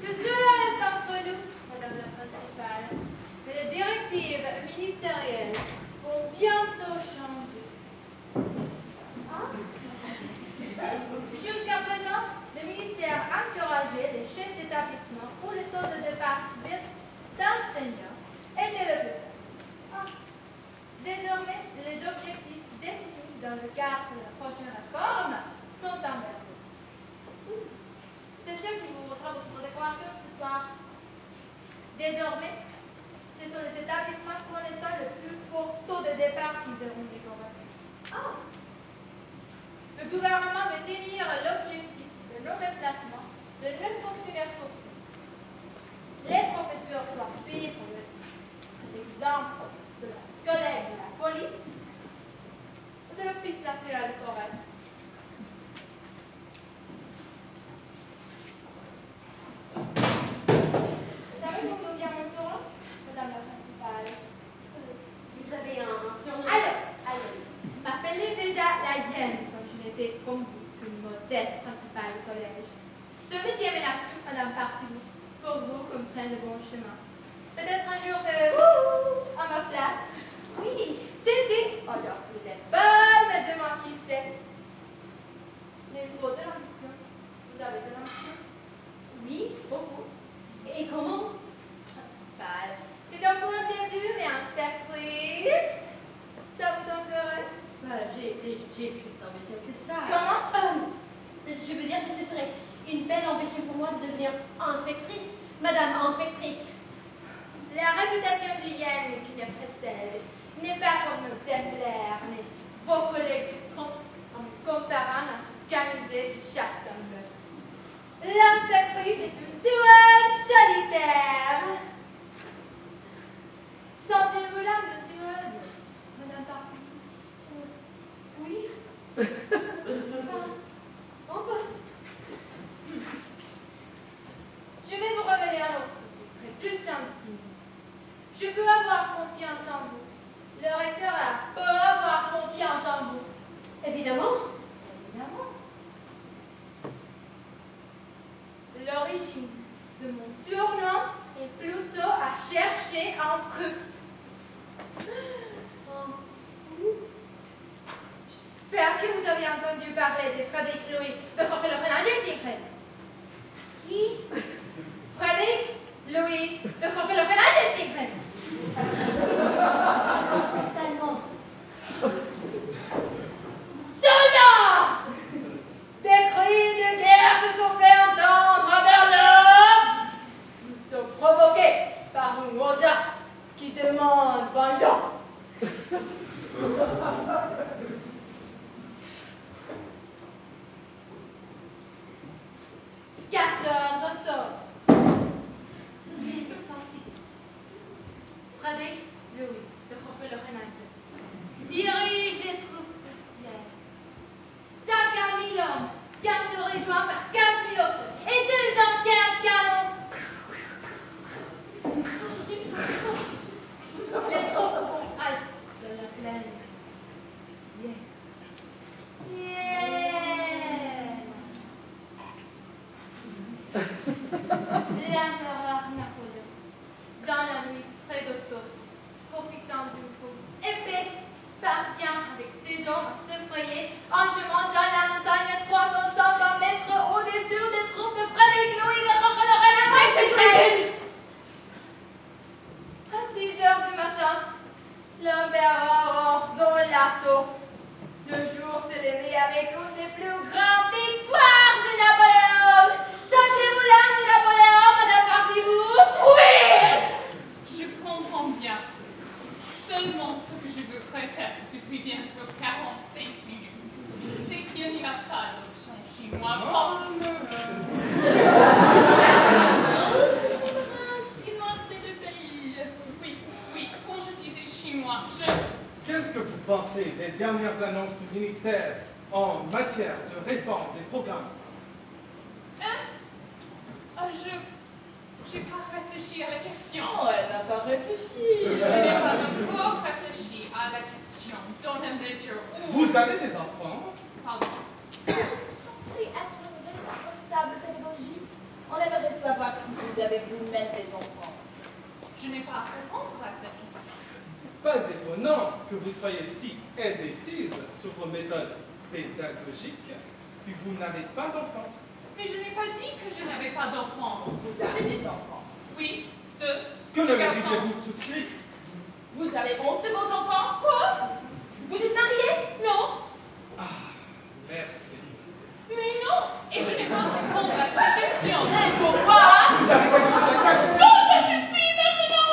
Que cela reste entre nous, Madame la principale. Mais les directives ministérielles vont bientôt changer. Jusqu'à présent, le ministère encourageait les chefs d'établissement pour le taux de départ d'enseignants était le plus faible. Désormais, les objectifs définis dans le cadre de la prochaine réforme sont en vue. C'est sûr qui vous montrera votre décoration ce soir. Désormais, ce sont les établissements connaissant le plus fort taux de départ qui seront décorés. Le gouvernement veut tenir l'objectif de non-remplacement de 9 fonctionnaires sur 10. Les professeurs doivent suivre l'exemple de la collègue de la police ou de l'Office national de forêt. Vous savez d'où vient mon surnom, Madame la principale? Vous avez un surnom? Alors, m'appelez déjà la hyène, comme je n'étais comme vous, qu'une modeste principale du collège. Ce métier est là, Madame Partibus, pour vous comme plein de bon chemin. Peut-être un jour c'est à ma place. Oui, c'est. Aujourd'hui, vous êtes bonne, mais demain qui sait. Mais vous avez de l'ambition. Vous avez de l'ambition? Oui, beaucoup. Et comment? Principale. C'est un bon début, mais inspectrice. Ça vous intéresse? J'ai plus d'ambition que ça. Comment? Je veux dire que ce serait une belle ambition pour moi de devenir inspectrice, Madame inspectrice. La réputation de Yann qui me précède n'est pas comme le Templar, mais vos collègues se trompent en me comparant à ce canidé qui chasse un meurtre. L'inspectrice est une tueuse solitaire. Sentez-vous l'âme de tueuse, Madame Partibus? Oui. Enfin, on peut. Je vais vous révéler un autre secret plus intime. Je peux avoir confiance en vous. Le rectorat peut avoir confiance en vous. Évidemment. Évidemment. L'origine de mon surnom est Frédéric Louis de rentrer le ménage et tigre. Qui? Frédéric Louis de rentrer le ménage et tigre. Tellement. Soldats! Des cris de guerre se sont fait entendre à Berlin. Nous sommes provoqués par une audace qui demande vengeance. 14 octobre 1806. Frédéric Louis de Hohenlohe-Renate dirige les troupes prussiennes. 50 000 hommes bientôt rejoints par 15 000 autres et 215 canons. Les troupes font halte dans la plaine. L'empereur Napoléon, dans la nuit 13 octobre, profitant d'une foule épaisse, parvient avec ses hommes à se frayer en chemin dans la montagne 350 mètres au-dessus des troupes de Frédéric Louis de Hohenlohe-Renate. À 6 heures du matin, l'empereur ordonne l'assaut. Le jour se levait avec une des plus grandes victoires de Napoléon. Sentez-vous l'âme de Napoléon, Madame Partibus? Oui! Je comprends bien. Seulement ce que je vous répète depuis bientôt 45 minutes, c'est qu'il n'y a pas d'option chinois. Chinois, c'est le pays. Oui, quand je disais chinois, Qu'est-ce que vous pensez des dernières annonces du ministère en matière de réforme des programmes? J'ai pas réfléchi à la question. Oh, elle n'a pas réfléchi. Je n'ai pas encore réfléchi à la question dans la mesure où... Vous avez des enfants? Pardon. Censé être une responsable pédagogique, on aimerait savoir si vous avez vous-même des enfants. Je n'ai pas à répondre à cette question. Pas étonnant que vous soyez si indécise sur vos méthodes pédagogiques si vous n'avez pas d'enfants. Mais je n'ai pas dit que je n'avais pas d'enfants. Vous avez des enfants. Oui, deux. Que ne deux le garçons. disiez-vous tout de suite? Vous avez honte de vos enfants? Quoi? Vous êtes mariés? Non. Ah, merci. Mais non. Et je n'ai pas à répondre à cette question. Mais pourquoi? Vous avez quelque chose à cacher? Non, ça suffit maintenant.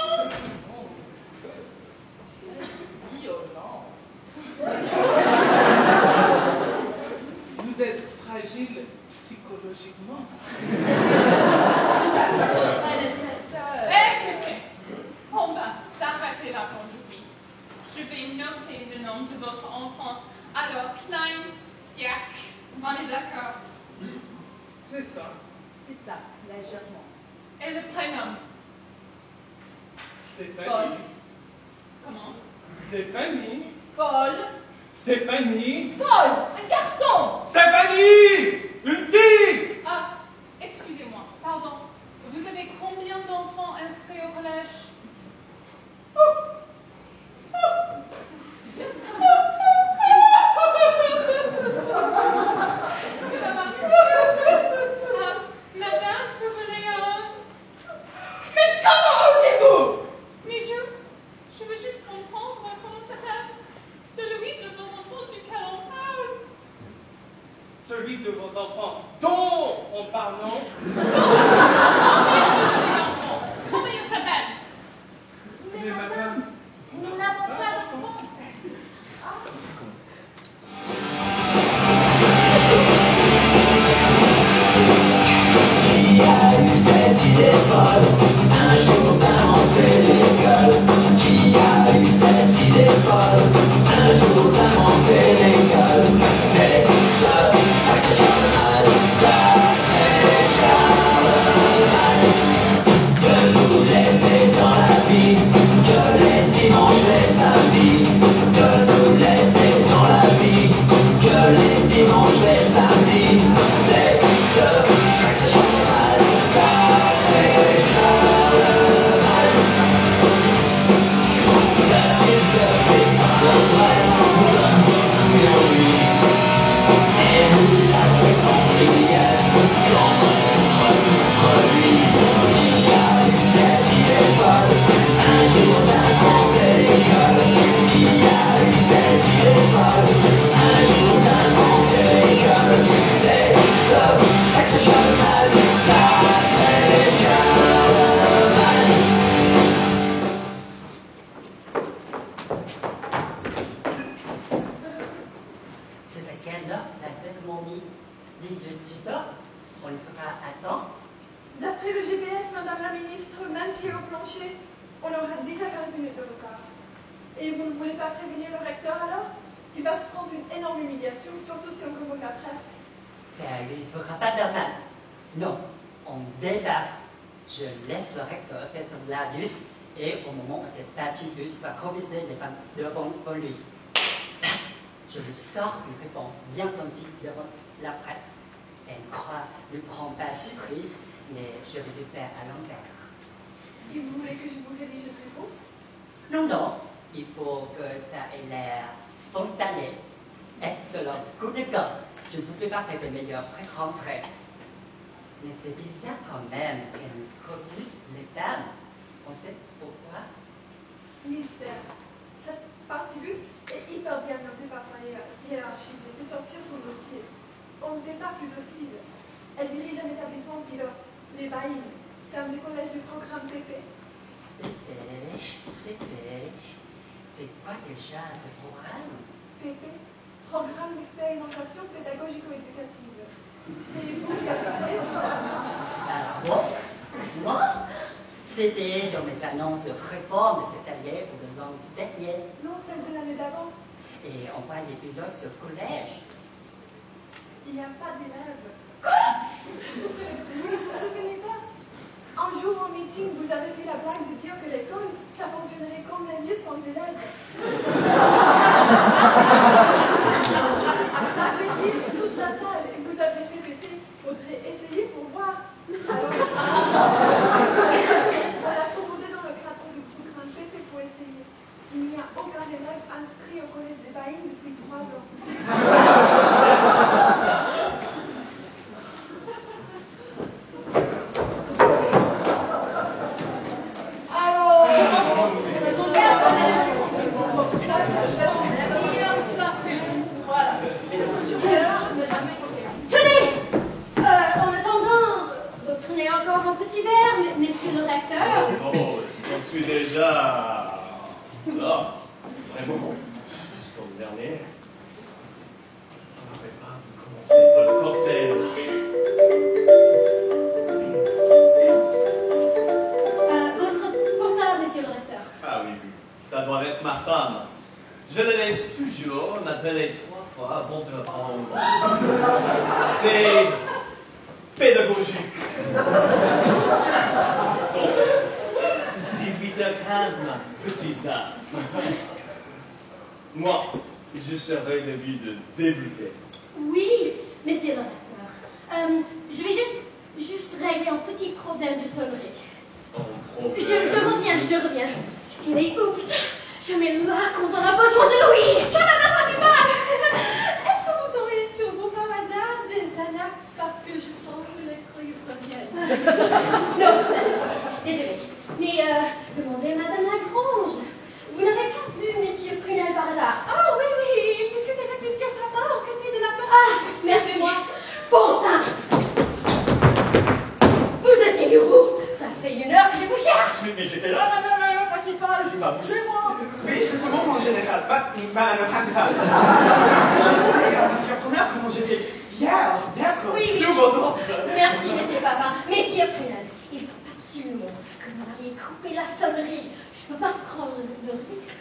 Vous êtes fragile psychologiquement. Écoutez, on va s'arrêter là aujourd'hui. Je vais noter le nom de votre enfant. Alors, Klein Siak, on est d'accord? C'est ça. C'est ça, légèrement. Et le prénom? Stéphanie. Paul. Comment? Stéphanie. Paul. Stéphanie. Paul, un garçon. Stéphanie! Une fille! Ah, excusez-moi, pardon. Vous avez combien d'enfants inscrits au collège? Ça va, monsieur? Madame, vous venez Mais comment osez-vous? Mais je veux juste comprendre comment ça s'appelle. Celui de vos enfants duquel on parle. Celui de vos enfants dont on parle, non? Comment il s'appelle? plancher, on aura 10 à 15 minutes de retard. Et vous ne voulez pas prévenir le recteur alors? Il va se prendre une énorme humiliation, surtout si on convoque la presse. Ça lui fera pas de mal. Non, on débat. Je laisse le recteur faire son labius et au moment où cette patibus va corriger les femmes devant lui. Je lui sors une réponse bien sentie devant la presse. Elle croit ne prend pas surprise, mais je vais le faire à l'envers. Et vous voulez que je vous rédige une réponse? Non, non, il faut que ça ait l'air spontané. Excellent coup de gueule. Je ne pouvais pas faire de meilleure rentrée. Mais c'est bizarre quand même qu'elle refuse les dames. On sait pourquoi? Mystère. Cette partibus est hyper bien notée par sa hiérarchie. J'ai pu sortir son dossier. On n'était pas plus docile. Elle dirige un établissement pilote, les Baïnes. C'est un des collèges du programme PP. PP. C'est quoi déjà ce programme? PP, Programme d'expérimentation pédagogico-éducative. C'est vous qui avez créé ce programme. Moi? C'était dans mes annonces de réforme de cette année ou de l'an dernier. Non, celle de l'année d'avant. Et on voit les pilotes sur le collège. Il n'y a pas d'élèves. Quoi? Vous ne vous souvenez pas? Un jour en meeting, vous avez fait la blague de dire que l'école, ça fonctionnerait quand même mieux sans élèves. Ça avait dit toute la salle et vous avez répété, faudrait essayer pour voir. Alors, on a proposé dans le cadre du programme PP pour essayer. Il n'y a aucun élève inscrit au collège des Baïnes depuis 3 ans. J'en suis déjà là, vraiment, jusqu'au dernier. On n'avait pas commencé par le cocktail. Votre portable, monsieur le recteur. Ah oui, oui, ça doit être ma femme. Je le laisse toujours m'appeler 3 fois avant de rendre. C'est pédagogique. Donc, 18h15, ma petite dame. Moi, je serai d'avis de débuter. Oui, monsieur le recteur. Je vais juste régler un petit problème de sonnerie. Je reviens. Il est où, putain? Jamais là quand on a besoin de lui. Madame la principale! Est-ce que vous aurez sur vous par hasard des Xanax parce que je sens que les crises reviennent? Non, désolée. Mais demandez Madame Lagrange. Vous n'avez pas vu Monsieur Prunel par hasard? Ah oui, il discutait avec Monsieur Papa au côté de la porte. Ah, merci. Bon sang! Vous étiez où? Ça fait 1 heure que je vous cherche. Mais j'étais là, madame la principale, je n'ai pas bougé, moi. Oui, justement, mon général, madame la principale. Je disais à monsieur Prunel comment j'étais fier d'être sous vos ordres. Merci, monsieur Papa. Monsieur Prunel, il faut absolument que vous alliez couper la sonnerie. Je ne peux pas prendre le risque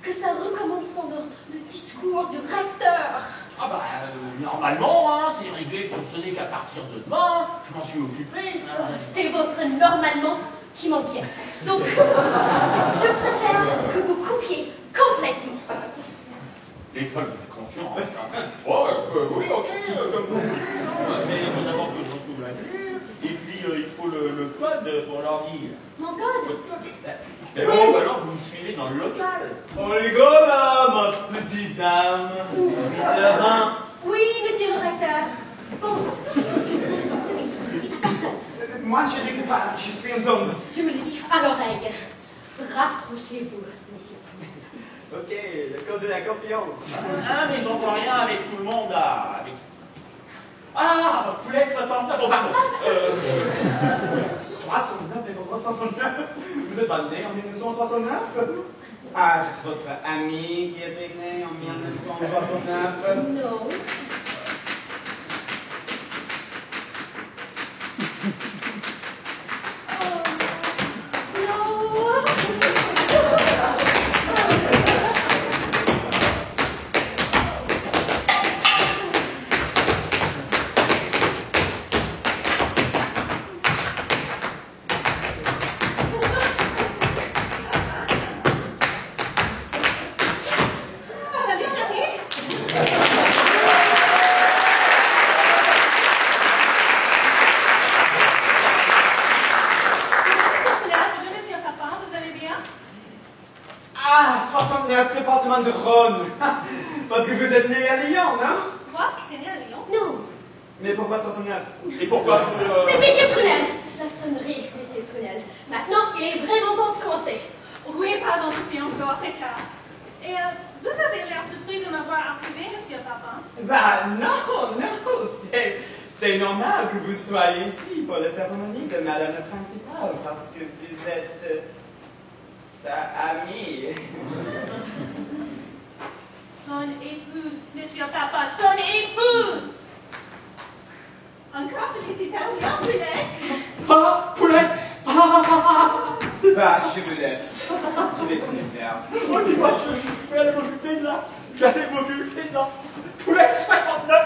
que ça recommence pendant le discours du recteur. Ah bah, normalement, hein, c'est réglé pour sonner qu'à partir de demain. Je m'en suis occupé. C'est votre normalement qui m'inquiète. Donc, je préfère que vous coupiez complètement. L'école de confiance. Oui, ok, comme vous voulez. Mais il faut d'abord que je retrouve la clé. Et puis, il faut le code pour leur dire. Mon code? Mais bon, alors vous me suivez dans le local. On rigole là, ma petite dame. 8h20. Oui, monsieur le recteur. Bon. Moi, je ne l'écoute pas, je suis un tombe. Je me le dis à l'oreille. Rapprochez-vous, monsieur. Ok, le code de la confiance. Ah, mais j'entends rien avec tout le monde là. Ah, Foulette 69, oh pardon. 69, mais pourquoi 69? Vous êtes pas né en 1969? Ah, c'est votre ami qui était né en 1969? Non. 69, département de Rhône. Parce que vous êtes né à Lyon, non? Quoi? Tu es né à Lyon? Non. Mais pourquoi 69? Et pourquoi Mais monsieur Prunel, la sonnerie, monsieur Prunel. Maintenant, il est vraiment temps de commencer. Oui, pardon, je suis encore en retard. Et vous avez l'air surpris de m'avoir appelé, monsieur Papa. Bah non, c'est normal que vous soyez ici pour la cérémonie de Madame la Principale, parce que vous êtes sa amie. Son épouse, monsieur Papa, son épouse! Encore félicitations, Poulette! Ah, Poulette! Bah, je vous laisse. Je vais prendre une verre. Oh, dis-moi, je vais aller m'occuper de là. Je vais aller m'occuper de là. Poulet 69.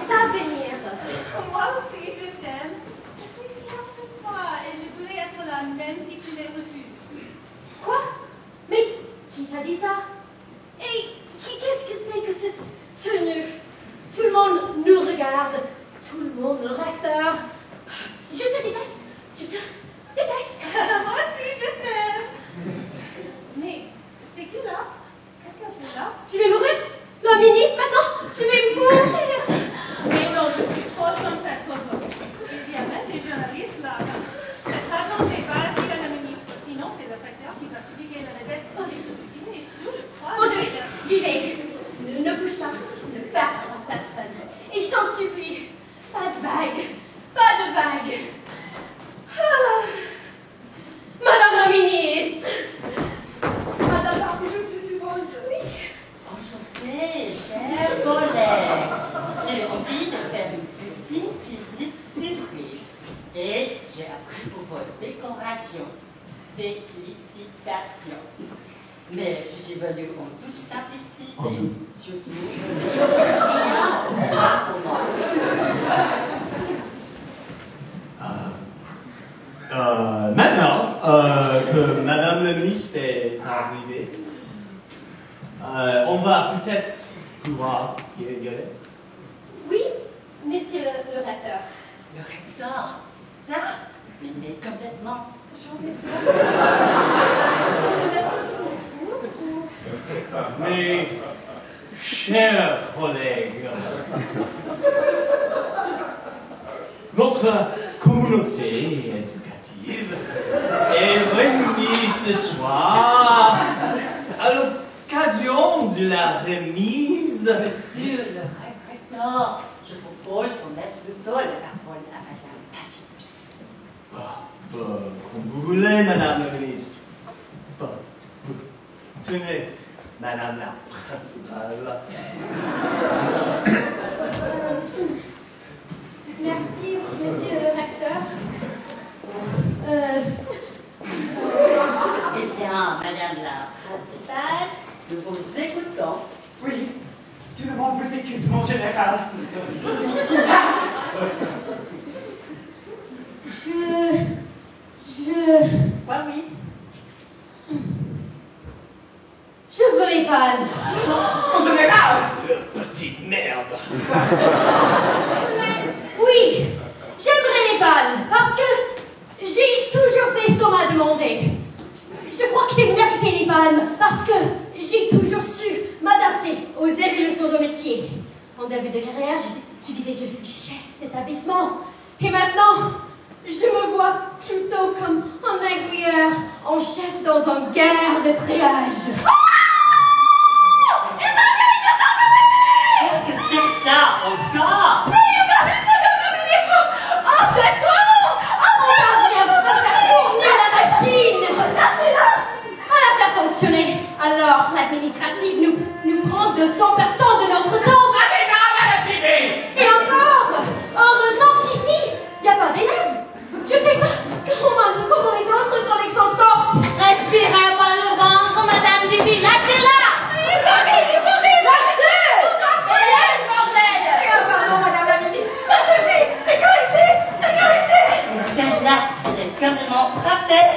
Pas venir. Moi aussi, je t'aime. Je suis fière de toi et je voulais être là même si tu les refuses. Quoi? Mais qui t'a dit ça? Et qu'est-ce que c'est que cette tenue? Tout le monde nous regarde. Tout le monde, le recteur. Je te déteste. Je te déteste. Moi aussi, je t'aime. Mais c'est qui là? Qu'est-ce qu'elle fait là? Je vais mourir. La ministre maintenant. Je vais mourir. Mais non, je suis trop jeune pour être heureux. Il y a même des journalistes là. Racontez pas qui est la ministre. Sinon, c'est le recteur qui va publier la vedette. Il est sûr, je crois. Bon, j'y vais. Ne bouge pas. Ne parle à personne. Et je t'en supplie. Pas de vague. Pas de vague. Ah. Madame la ministre. Madame Darcy, je suppose. Oui. Enchantée, chers collègues. J'ai envie de faire une petite visite surprise. Et j'ai appris pour votre décoration. Félicitations. Mais je suis venue en toute simplicité. Surtout, Maintenant que Madame le ministre est arrivée, on va peut-être pouvoir y aller. Oui, monsieur le recteur. Le recteur, ça, il est complètement changé. Mes chers collègues, notre communauté éducative est réunie ce soir à l'occasion de la remise. Monsieur le recteur, je propose qu'on laisse plutôt la parole à Madame Patibus. Comme vous voulez, Madame la ministre. Tenez, Madame la Principale. Merci, monsieur le recteur. Eh bien, Madame la Principale, nous vous écoutons. Oui, tout le monde vous écoute, mon général. Quoi, oui? Je veux les pannes. Mon général! Petite merde. Oui, j'aimerais les pannes, parce que j'ai toujours fait ce qu'on m'a demandé. Je crois que j'ai mérité les pannes, parce que j'ai toujours su m'adapter aux évolutions de métier. En début de carrière, je disais que je suis chef d'établissement. Et maintenant, je me vois plutôt comme un aiguilleur en chef dans une guerre de triage. Qu'est-ce que c'est que ça encore? Madame la ministre! Au secours! On parvient à faire tourner la machine! À la faire fonctionner. Alors, l'administrative nous prend 200% de notre temps. Et encore, heureusement qu'ici, il n'y a pas d'élèves. Je sais pas comment les autres collègues s'en sortent. Respirez par le ventre, Madame Julie, lâchez-la! Ils arrivent, lâchez! Élève, bordel! Pardon, Madame la ministre. Ça suffit. Sécurité! Sécurité! Et celle-là, elle est complètement frappée.